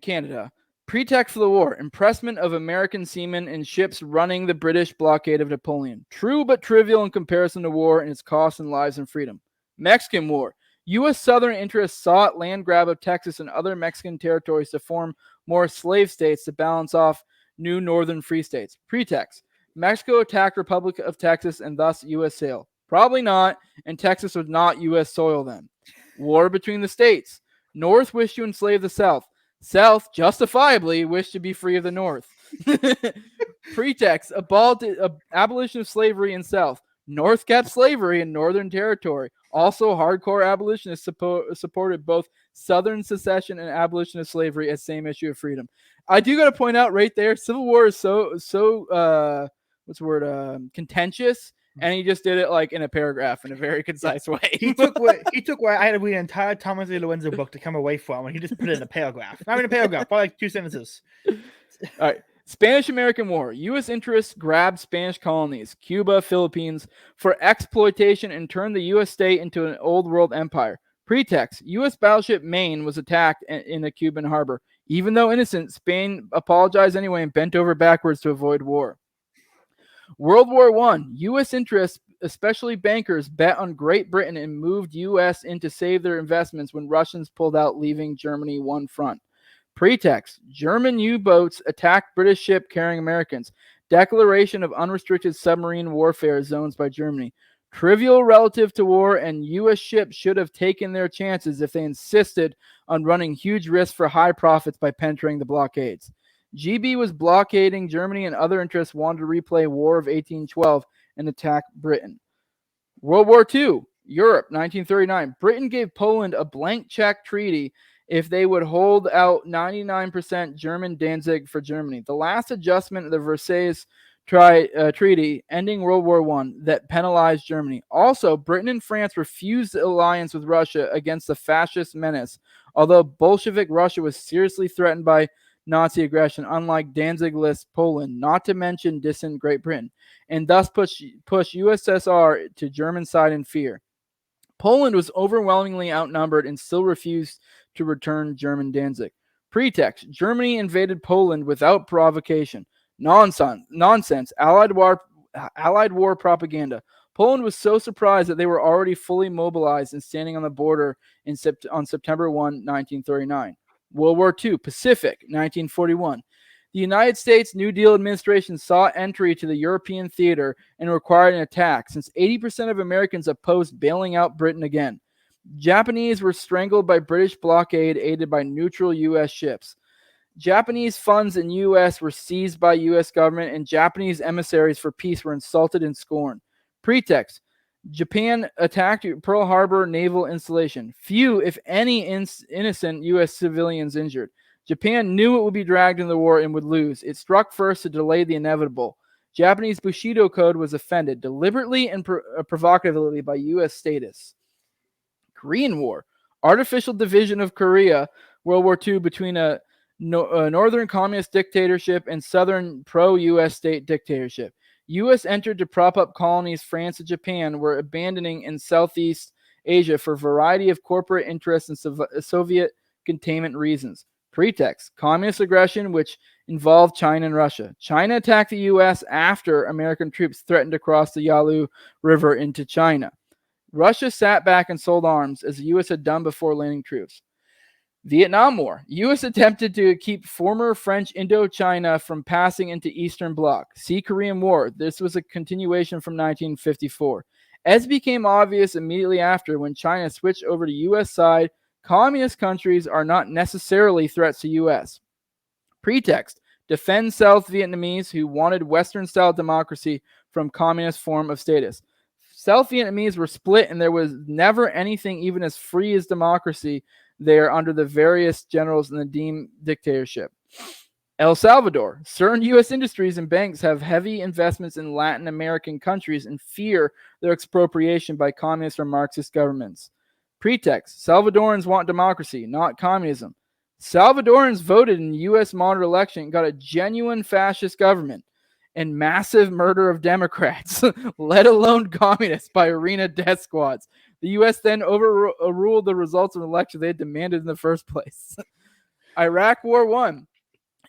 Canada. Pretext for the war, impressment of American seamen in ships running the British blockade of Napoleon. True but trivial in comparison to war and its costs in lives and freedom. Mexican War. U.S. Southern interests sought land grab of Texas and other Mexican territories to form more slave states to balance off new northern free states. Pretext. Mexico attacked Republic of Texas and thus U.S. sail. Probably not, and Texas was not U.S. soil then. War between the states. North wished to enslave the South. South, justifiably, wished to be free of the North. Pretext. Abolition of slavery in South. North kept slavery in Northern territory. Also, hardcore abolitionists supported both Southern secession and abolition of slavery as same issue of freedom. I do got to point out right there, Civil War is so contentious, and he just did it like in a paragraph in a very concise way. He took what I had to read an entire Thomas De Lorenzo book to come away from, and he just put it in a paragraph. Not in a paragraph, probably like 2 sentences. All right. Spanish-American War. U.S. interests grabbed Spanish colonies, Cuba, Philippines, for exploitation and turned the U.S. state into an old world empire. Pretext. U.S. battleship Maine was attacked in a Cuban harbor. Even though innocent, Spain apologized anyway and bent over backwards to avoid war. World War I. U.S. interests, especially bankers, bet on Great Britain and moved U.S. in to save their investments when Russians pulled out, leaving Germany one front. Pretext: German U-boats attacked British ship carrying Americans. Declaration of unrestricted submarine warfare zones by Germany. Trivial relative to war, and U.S. ships should have taken their chances if they insisted on running huge risks for high profits by penetrating the blockades. GB was blockading Germany, and other interests wanted to replay War of 1812 and attack Britain. World War II, Europe, 1939. Britain gave Poland a blank check treaty if they would hold out 99% German Danzig for Germany. The last adjustment of the Versailles Treaty, ending World War I, that penalized Germany. Also, Britain and France refused the alliance with Russia against the fascist menace, although Bolshevik Russia was seriously threatened by Nazi aggression, unlike Danzig-less Poland, not to mention distant Great Britain, and thus push USSR to German side in fear. Poland was overwhelmingly outnumbered and still refused to return German Danzig. Pretext: Germany invaded Poland without provocation. Nonsense. Allied war propaganda. Poland was so surprised that they were already fully mobilized and standing on the border on September 1, 1939. World War II, Pacific, 1941. The United States New Deal administration sought entry to the European theater and required an attack, since 80% of Americans opposed bailing out Britain again. Japanese were strangled by British blockade aided by neutral U.S. ships. Japanese funds in U.S. were seized by U.S. government, and Japanese emissaries for peace were insulted and scorned. Pretext: Japan attacked Pearl Harbor naval installation. Few, if any, innocent U.S. civilians injured. Japan knew it would be dragged into the war and would lose. It struck first to delay the inevitable. Japanese Bushido Code was offended deliberately and provocatively by U.S. status. Korean War. Artificial division of Korea, World War II, between a northern communist dictatorship and southern pro-U.S. state dictatorship. U.S. entered to prop up colonies France and Japan were abandoning in Southeast Asia for a variety of corporate interests and Soviet containment reasons. Pretext: communist aggression, which involved China and Russia. China attacked the U.S. after American troops threatened to cross the Yalu River into China. Russia sat back and sold arms, as the U.S. had done before landing troops. Vietnam War. U.S. attempted to keep former French Indochina from passing into Eastern Bloc. See Korean War. This was a continuation from 1954. As became obvious immediately after, when China switched over to U.S. side, communist countries are not necessarily threats to U.S. Pretext: defend South Vietnamese who wanted Western-style democracy from communist form of status. South Vietnamese were split, and there was never anything even as free as democracy there under the various generals in the Diem dictatorship. El Salvador. Certain U.S. industries and banks have heavy investments in Latin American countries and fear their expropriation by communist or Marxist governments. Pretext: Salvadorans want democracy, not communism. Salvadorans voted in the U.S. moderate election and got a genuine fascist government and massive murder of Democrats, let alone communists, by arena death squads. The U.S. then overruled the results of an election they had demanded in the first place. Iraq War I.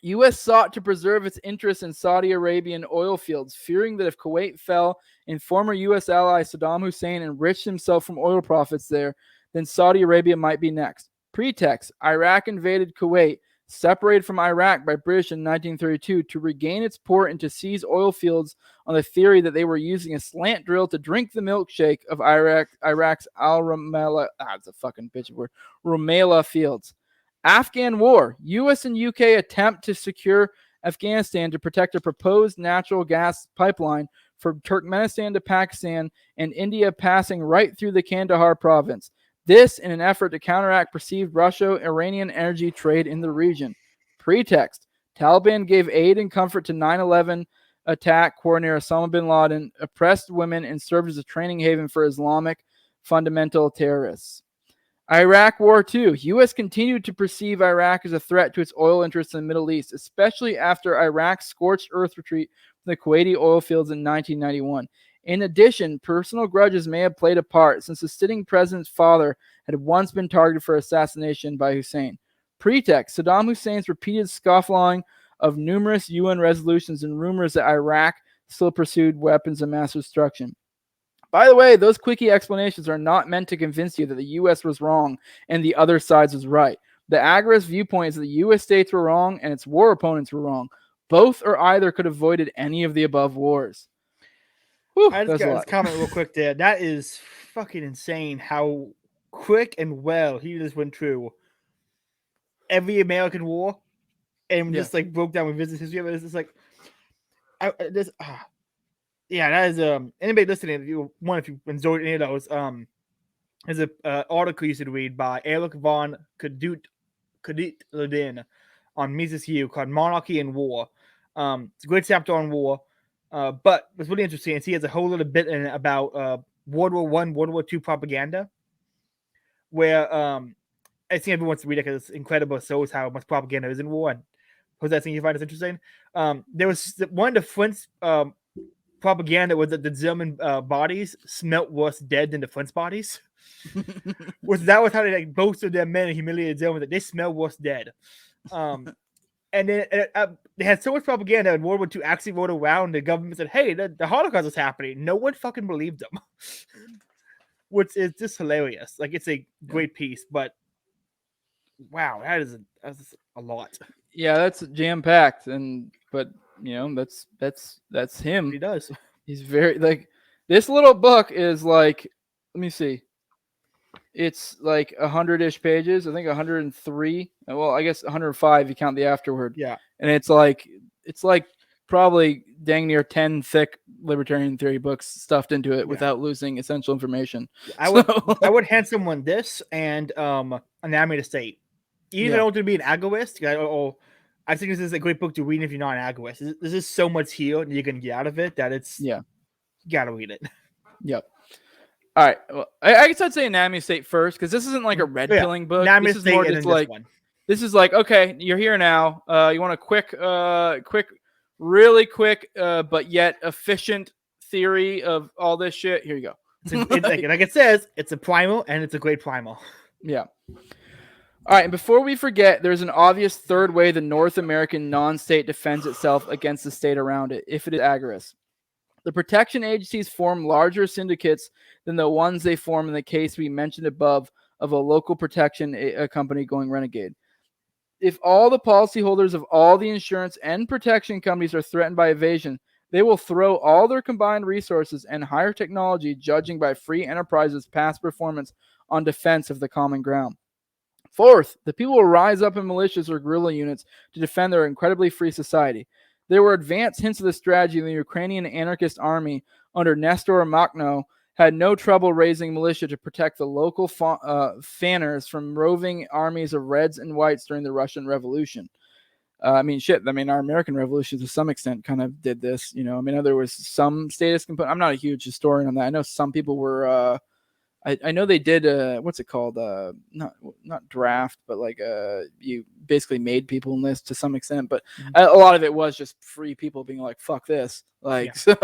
U.S. sought to preserve its interests in Saudi Arabian oil fields, fearing that if Kuwait fell and former U.S. ally Saddam Hussein enriched himself from oil profits there, then Saudi Arabia might be next. Pretext: Iraq invaded Kuwait, separated from Iraq by British in 1932 to regain its port and to seize oil fields on the theory that they were using a slant drill to drink the milkshake of Iraq's Al-Rumaylah, it's a fucking bitch word, Rumaylah fields. Afghan War. U.S. and U.K. attempt to secure Afghanistan to protect a proposed natural gas pipeline from Turkmenistan to Pakistan and India passing right through the Kandahar province. This in an effort to counteract perceived Russia-Iranian energy trade in the region. Pretext: Taliban gave aid and comfort to 9/11 attack coordinator Osama bin Laden, oppressed women, and served as a training haven for Islamic fundamental terrorists. Iraq War II. U.S. continued to perceive Iraq as a threat to its oil interests in the Middle East, especially after Iraq's scorched earth retreat from the Kuwaiti oil fields in 1991. In addition, personal grudges may have played a part, since the sitting president's father had once been targeted for assassination by Hussein. Pretext: Saddam Hussein's repeated scofflawing of numerous UN resolutions and rumors that Iraq still pursued weapons of mass destruction. By the way, those quickie explanations are not meant to convince you that the U.S. was wrong and the other side was right. The Agorist viewpoint is that the U.S. states were wrong and its war opponents were wrong. Both or either could have avoided any of the above wars. Whew, I just got this comment real quick there. That is fucking insane how quick and well he just went through every American war and just like broke down Revisionist history of it. It's just like, yeah, that is anybody listening, if you enjoyed any of those, there's a article you should read by Eric von Kadit on Mises U called Monarchy and War. It's a great chapter on war, but what's really interesting is he has a whole little bit in it about World War I, World War II propaganda, where I think everyone wants to read it because it's incredible. It shows how much propaganda is in war. And was that thing you find is interesting? There was one of the French propaganda was that the German bodies smelt worse dead than the French bodies. That was how they like boasted their men and humiliated Germans that they smell worse dead. And then they had so much propaganda in World War II actually wrote around the government said, hey, the Holocaust is happening. No one fucking believed them. Which is just hilarious. Like, it's a great piece, but wow, that's a lot. Yeah, that's jam-packed, but you know, that's him. He does. He's very like, this little book is like, let me see. It's like 100-ish pages. I think 103. Well, I guess 105 if you count the afterword. Yeah. And it's like probably dang near 10 thick libertarian theory books stuffed into it without losing essential information. I would hand someone this and Animated State. Even though to be an agorist, I think this is a great book to read if you're not an agorist. This is so much here and you're gonna get out of it that it's you gotta read it. Yep. All right. Well, I guess I'd say Anatomy of State first because this isn't like a red pilling book. This is more just like this is like, okay, you're here now. You want a really quick, but yet efficient theory of all this shit. Here you go. Like it says, it's a primal and it's a great primal. Yeah. All right, and before we forget, there's an obvious third way the North American non-state defends itself against the state around it, if it is agorist. The protection agencies form larger syndicates than the ones they form in the case we mentioned above of a local protection company going renegade. If all the policyholders of all the insurance and protection companies are threatened by evasion, they will throw all their combined resources and higher technology, judging by free enterprises' past performance, on defense of the common ground. Fourth, the people will rise up in militias or guerrilla units to defend their incredibly free society. There were advanced hints of this strategy in the Ukrainian anarchist army under Nestor Makhno had no trouble raising militia to protect the local fanners from roving armies of reds and whites during the Russian Revolution. Our American Revolution to some extent kind of did this. You know, I mean, there was some status component. I'm not a huge historian on that. I know some people were... I know they did what's it called? Not draft, but like you basically made people enlist to some extent, but a lot of it was just free people being like, fuck this. Like so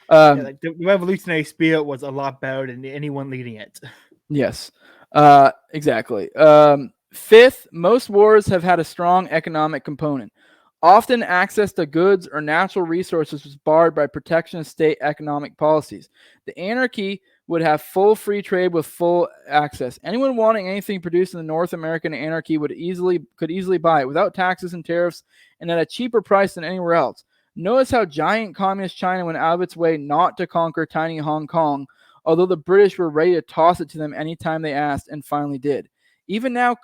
like the revolutionary spirit was a lot better than anyone leading it. Yes. Exactly. Fifth, most wars have had a strong economic component. Often access to goods or natural resources was barred by protectionist state economic policies. The anarchy would have full free trade with full access. Anyone wanting anything produced in the North American anarchy could easily buy it without taxes and tariffs and at a cheaper price than anywhere else. Notice how giant communist China went out of its way not to conquer tiny Hong Kong, although the British were ready to toss it to them anytime they asked and finally did. Even now,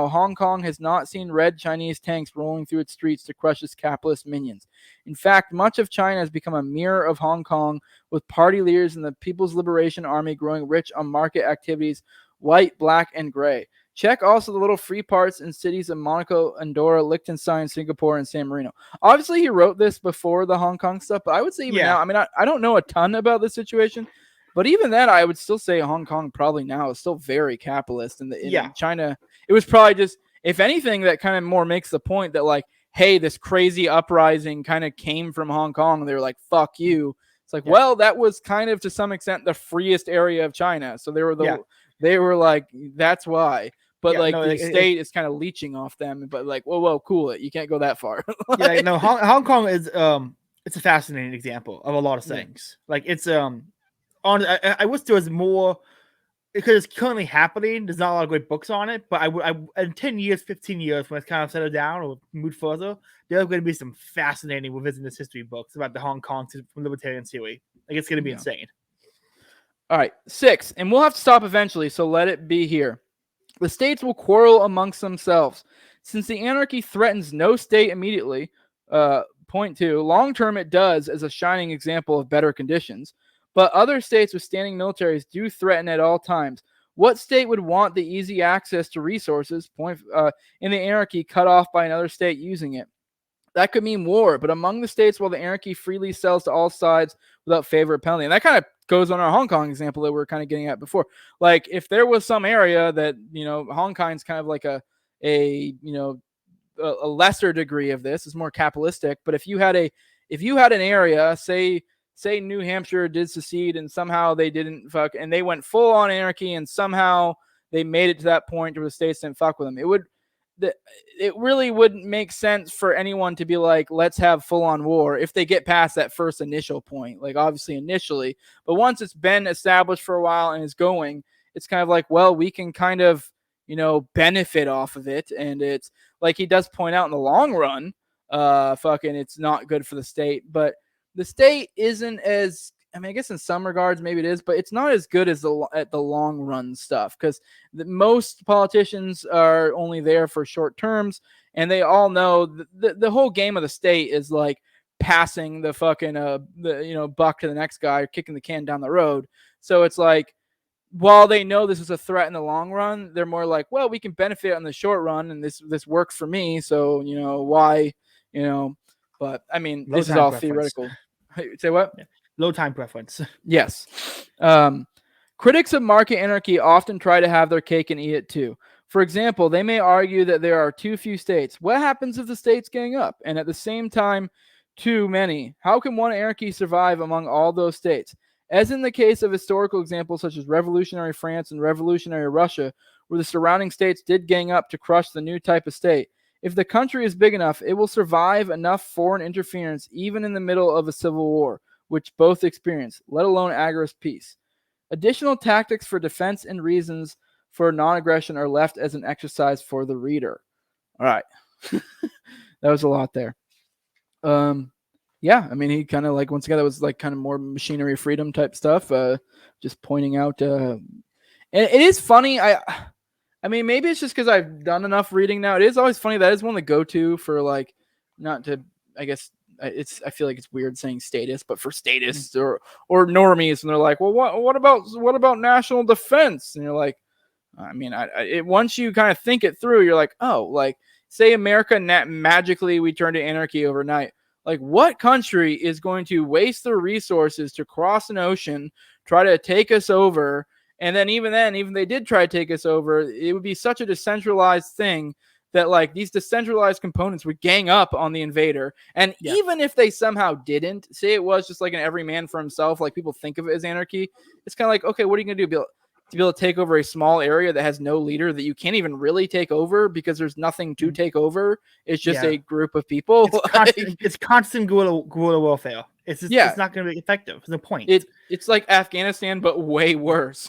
Hong Kong has not seen red Chinese tanks rolling through its streets to crush its capitalist minions. In fact, much of China has become a mirror of Hong Kong, with party leaders in the People's Liberation Army growing rich on market activities, white, black, and gray. Check also the little free parts in cities of Monaco, Andorra, Liechtenstein, Singapore, and San Marino. Obviously, he wrote this before the Hong Kong stuff, but I would say even now, I mean, I don't know a ton about this situation. But even then, I would still say Hong Kong probably now is still very capitalist. In China, it was probably just, if anything, that kind of more makes the point that like, hey, this crazy uprising kind of came from Hong Kong. And they were like, fuck you. It's like, well, that was kind of to some extent the freest area of China. So they were like, that's why. But the state is kind of leeching off them. But like, whoa, cool it. You can't go that far. Hong Kong is it's a fascinating example of a lot of things. Like it's I wish there was more because it's currently happening. There's not a lot of great books on it, but in 10 years, 15 years, when it's kind of settled down or moved further, there are going to be some fascinating revisionist history books about the Hong Kong libertarian theory. Like, it's going to be insane. All right, 6, and we'll have to stop eventually, so let it be here. The states will quarrel amongst themselves. Since the anarchy threatens no state immediately, point 2, long term it does as a shining example of better conditions, but other states with standing militaries do threaten at all times. What state would want the easy access to resources in the anarchy cut off by another state using it? That could mean war, but among the states, while the anarchy freely sells to all sides without favor or penalty. And that kind of goes on our Hong Kong example that we were kind of getting at before. Like, if there was some area that, Hong Kong's kind of like a lesser degree of this, is more capitalistic. But if you had an area, say New Hampshire did secede and somehow they didn't fuck, and they went full on anarchy and somehow they made it to that point where the states didn't fuck with them, it really wouldn't make sense for anyone to be like, let's have full on war if they get past that first initial point. Like, obviously initially, but once it's been established for a while and is going, it's kind of like, well, we can kind of, benefit off of it. And it's like he does point out in the long run, it's not good for the state, but the state isn't as, I guess in some regards maybe it is, but it's not as good as at the long run stuff, because most politicians are only there for short terms, and they all know the whole game of the state is like passing the fucking buck to the next guy, or kicking the can down the road. So it's like, while they know this is a threat in the long run, they're more like, well, we can benefit on the short run, and this works for me, so why, but I mean, this is all theoretical. Say what? Yeah. Low time preference. Yes. Critics of market anarchy often try to have their cake and eat it too. For example, they may argue that there are too few states. What happens if the states gang up? And at the same time, too many. How can one anarchy survive among all those states? As in the case of historical examples such as revolutionary France and revolutionary Russia, where the surrounding states did gang up to crush the new type of state. If the country is big enough, it will survive enough foreign interference even in the middle of a civil war, which both experience, let alone Agorist peace. Additional tactics for defense and reasons for non-aggression are left as an exercise for the reader. All right. That was a lot there. Yeah, I mean, he kind of like, once again, that was like kind of more machinery freedom type stuff, just pointing out. And it is funny. I mean, maybe it's just because I've done enough reading now. It is always funny. That is one to go to for, like, not to, I guess, I feel like it's weird saying status, but for statists or normies, and they're like, well, what about national defense? And you're like, I mean, once you kind of think it through, you're like, oh, like, say America magically we turn to anarchy overnight. Like, what country is going to waste their resources to cross an ocean, try to take us over? And then even they did try to take us over, it would be such a decentralized thing that, like, these decentralized components would gang up on the invader. And even if they somehow didn't, say it was just like an every man for himself, like people think of it as anarchy, it's kind of like, okay, what are you going to do? To be able to take over a small area that has no leader, that you can't even really take over because there's nothing to take over. It's just a group of people. It's constant guerrilla warfare. It's not going to be effective. There's no point. It's like Afghanistan, but way worse.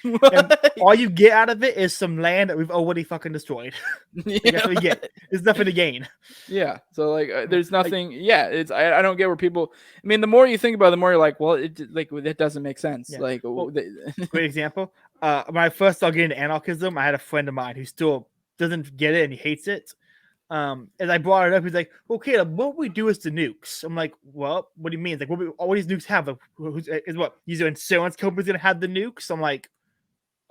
All you get out of it is some land that we've already fucking destroyed. That's what you get. There's nothing to gain. Yeah. So, like, there's nothing. I don't get where people. I mean, the more you think about it, the more you're like, well, it doesn't make sense. Yeah. Like, great example. When I first started getting into anarchism, I had a friend of mine who still doesn't get it and he hates it. As I brought it up, he's like, okay, what we do is the nukes. I'm like, well, what do you mean? It's like, all these nukes have? Like, is what? These insurance companies going to have the nukes? I'm like,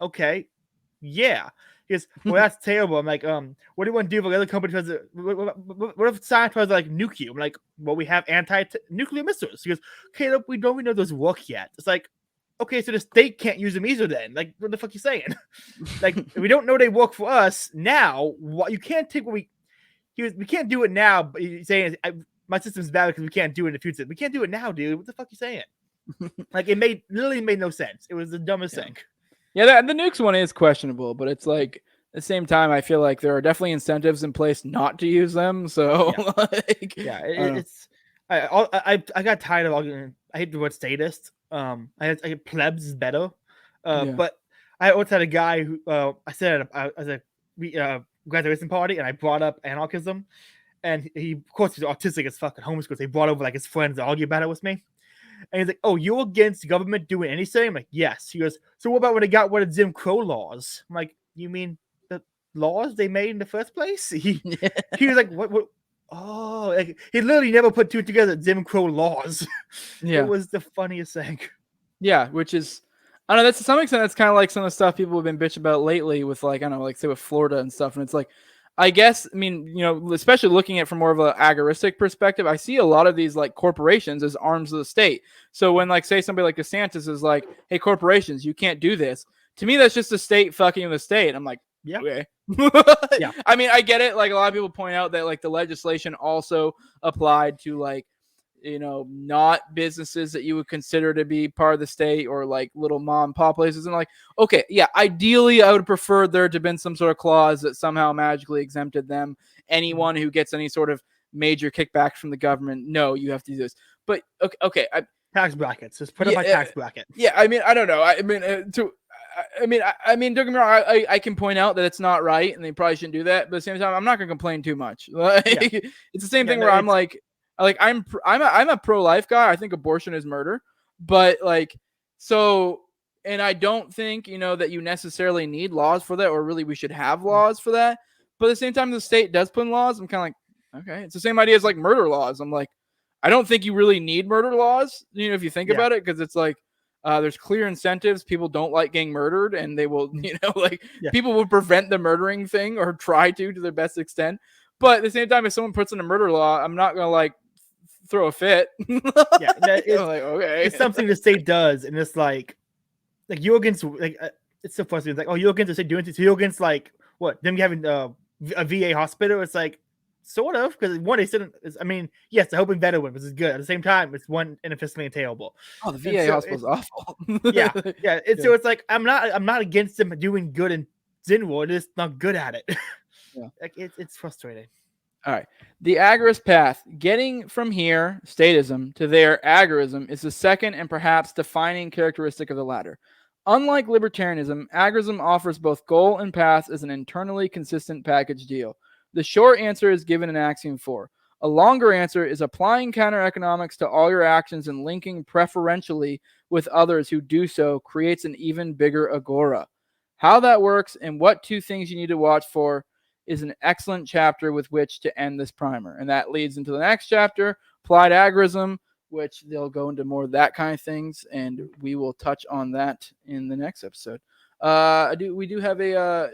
okay, yeah. He goes, well, that's terrible. I'm like, what do you want to do if other companies has what if science tries to, like, nuke you? I'm like, well, we have anti-nuclear missiles. He goes, okay, look, we don't know those work yet. It's like, okay, so the state can't use them either then. Like, what the fuck are you saying? Like, we don't know they work for us now. What you can't take what we can't do it now, but he's saying my system's bad because we can't do it in the future. We can't do it now, dude. What the fuck are you saying? Like, it literally made no sense. It was the dumbest thing. Yeah, the nukes one is questionable, but it's like, at the same time, I feel like there are definitely incentives in place not to use them. So, I got tired of arguing. I hate the word statist. I plebs is better. But I once had a guy who I said as a graduation party, and I brought up anarchism, and he, of course, he's autistic as fucking homeschool. So he brought over like his friends to argue about it with me, and he's like, "Oh, you're against government doing anything?" I'm like, "Yes." He goes, "So what about when they got rid of Jim Crow laws?" I'm like, "You mean the laws they made in the first place?" He was like, "What?" Oh, like, he literally never put two together. Jim Crow laws. Yeah, it was the funniest thing. Yeah, which is, I don't know, that's to some extent, that's kind of like some of the stuff people have been bitch about lately with, like, I don't know, like, say with Florida and stuff. And it's like, I guess, I mean, you know, especially looking at from more of an agoristic perspective, I see a lot of these like corporations as arms of the state. So when, like, say somebody like DeSantis is like, hey, corporations, you can't do this. To me, that's just the state fucking the state. I'm like, Yeah. okay. Yeah. I mean, I get it. Like, a lot of people point out that like the legislation also applied to, like, you know, not businesses that you would consider to be part of the state, or like little mom and pop places. And like, okay, yeah, ideally I would prefer there to have been some sort of clause that somehow magically exempted them. Anyone who gets any sort of major kickback from the government, no, you have to do this. But okay, tax brackets. Just put up my tax bracket. Yeah, I mean, I don't know. I mean, don't get me wrong. I can point out that it's not right, and they probably shouldn't do that. But at the same time, I'm not going to complain too much. Like, it's the same thing where I'm like I'm a pro-life guy. I think abortion is murder, but like, so, and I don't think, you know, that you necessarily need laws for that, or really we should have laws for that. But at the same time, the state does put in laws. I'm kind of like, okay, it's the same idea as like murder laws. I'm like, I don't think you really need murder laws, you know, if you think about it, because it's like, there's clear incentives. People don't like getting murdered, and they will, you know, like, people will prevent the murdering thing, or try to their best extent. But at the same time, if someone puts in a murder law, I'm not going to like throw a fit. It's, like, okay, it's something the state does, and it's like you're against, like, it's so frustrating. It's like, oh, you're against the state doing it, so you're against, like, what, them having a VA hospital. It's like, sort of, because one, they shouldn't. I mean, yes, they're helping veterans, which is good. At the same time, it's one inefficiently attainable. Oh, the VA hospital is awful. yeah. So it's like, I'm not against them doing good in Zinwar. They're just not good at it. Like, it's frustrating. All right. The agorist path, getting from here, statism, to there, agorism, is the second and perhaps defining characteristic of the latter. Unlike libertarianism, agorism offers both goal and path as an internally consistent package deal. The short answer is given in Axiom 4. A longer answer is applying counter-economics to all your actions and linking preferentially with others who do so creates an even bigger agora. How that works and what two things you need to watch for is an excellent chapter with which to end this primer. And that leads into the next chapter, Applied Agrism, which they'll go into more of that kind of things, and we will touch on that in the next episode. We do have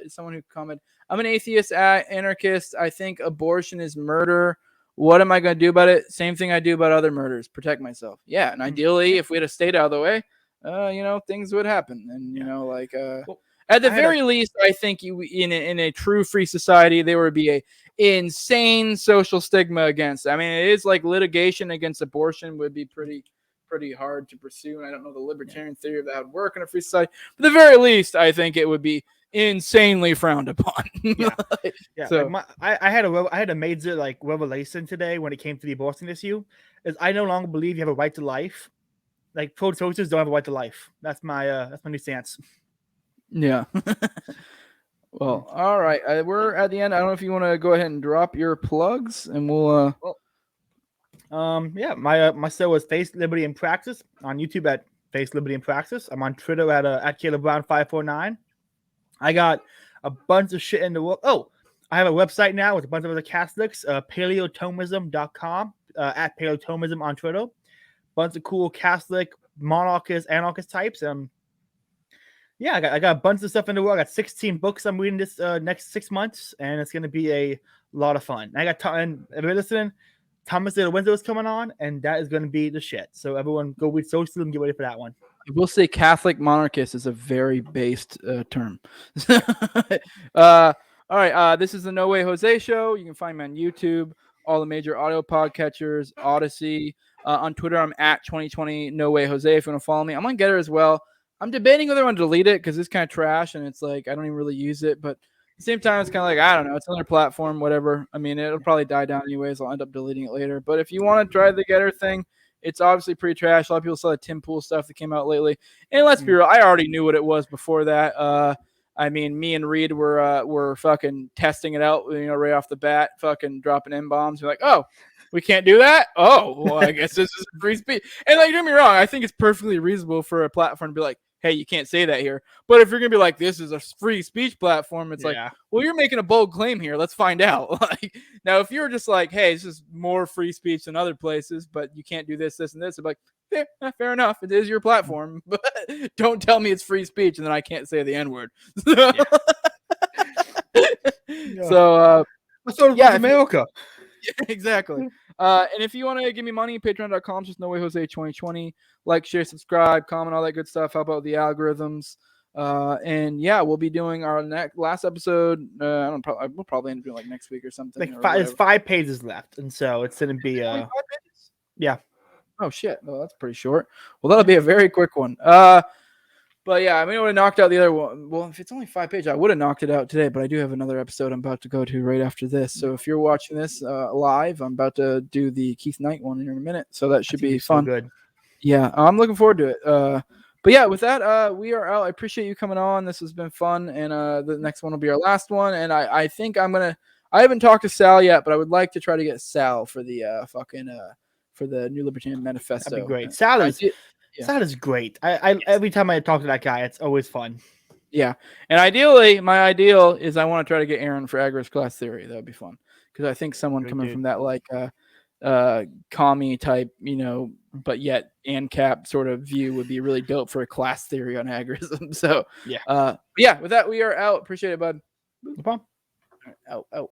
someone who commented, I'm an atheist anarchist. I think abortion is murder. What am I going to do about it? Same thing I do about other murders, protect myself. Yeah, and ideally, if we had a state out of the way, you know, things would happen. And, you know, like... at the very least, I think in a true free society, there would be a insane social stigma against it. I mean, it is like litigation against abortion would be pretty hard to pursue. And I don't know the libertarian theory of that would work in a free society. But at the very least, I think it would be insanely frowned upon. So like I had a major like revelation today when it came to the abortion issue. Is I no longer believe you have a right to life. Like, pro-choicers don't have a right to life. That's my new stance. Yeah. Well, all right. We're at the end. I don't know if you want to go ahead and drop your plugs, and we'll. My show is Face, Liberty, and Praxis on YouTube at Face, Liberty, and Praxis. I'm on Twitter at Caleb Brown 549. I got a bunch of shit in the world. Oh, I have a website now with a bunch of other Catholics. Paleotomism.com at Paleotomism on Twitter. Bunch of cool Catholic monarchist, anarchist types. I got a bunch of stuff in the world. I got 16 books I'm reading this next 6 months, and it's going to be a lot of fun. I got and everybody listening, Thomas de Windsor is coming on, and that is going to be the shit. So everyone go read social and get ready for that one. I will say Catholic monarchist is a very based term. All right. This is the No Way Jose show. You can find me on YouTube, all the major audio podcatchers, Odyssey. On Twitter, I'm at 2020 No Way Jose if you want to follow me. I'm on Getter as well. I'm debating whether I want to delete it because it's kind of trash and it's like I don't even really use it. But at the same time, it's kind of like, I don't know. It's another platform, whatever. I mean, it'll probably die down anyways. I'll end up deleting it later. But if you want to try the Getter thing, It's obviously pretty trash. A lot of people saw the Tim Pool stuff that came out lately. And let's be real, I already knew what it was before that. I mean, me and Reed were fucking testing it out, right off the bat, fucking dropping N-bombs. We're like, oh, we can't do that? Oh, well, I guess this is free speech. And don't get me wrong, I think it's perfectly reasonable for a platform to be like, hey, you can't say that here. But if you're going to be like, this is a free speech platform, it's like, well, you're making a bold claim here. Let's find out. Now, if you're just like, hey, it's just more free speech than other places, but you can't do this, this, and this, I'm like, fair enough. It is your platform, but don't tell me it's free speech and then I can't say the N-word. So, America. Exactly. And if you want to give me money, patreon.com, just NoWayJose2020. Like, share, subscribe, comment, all that good stuff. Help out the algorithms. And yeah, we'll be doing our last episode. We'll probably end up doing like next week or something. There's 5 pages left, and so it's gonna be 5 pages? Yeah. Oh shit. Well, that's pretty short. Well, that'll be a very quick one. But yeah, I mean, I would have knocked out the other one. Well, if it's only 5 pages, I would have knocked it out today. But I do have another episode I'm about to go to right after this. So if you're watching this live, I'm about to do the Keith Knight one in a minute. So that should be fun. So good. Yeah, I'm looking forward to it. But yeah, with that, we are out. I appreciate you coming on. This has been fun. And the next one will be our last one. And I think I haven't talked to Sal yet, but I would like to try to get Sal for the for the New Libertarian Manifesto. That'd be great. Sal is great. I every time I talk to that guy, it's always fun. Yeah, and ideally, my ideal is I want to try to get Aaron for Agorist class theory. That would be fun because I think someone coming from that like commie type, but yet ANCAP sort of view would be really dope for a class theory on Agrism. So yeah, with that we are out. Appreciate it, bud. No problem. Out.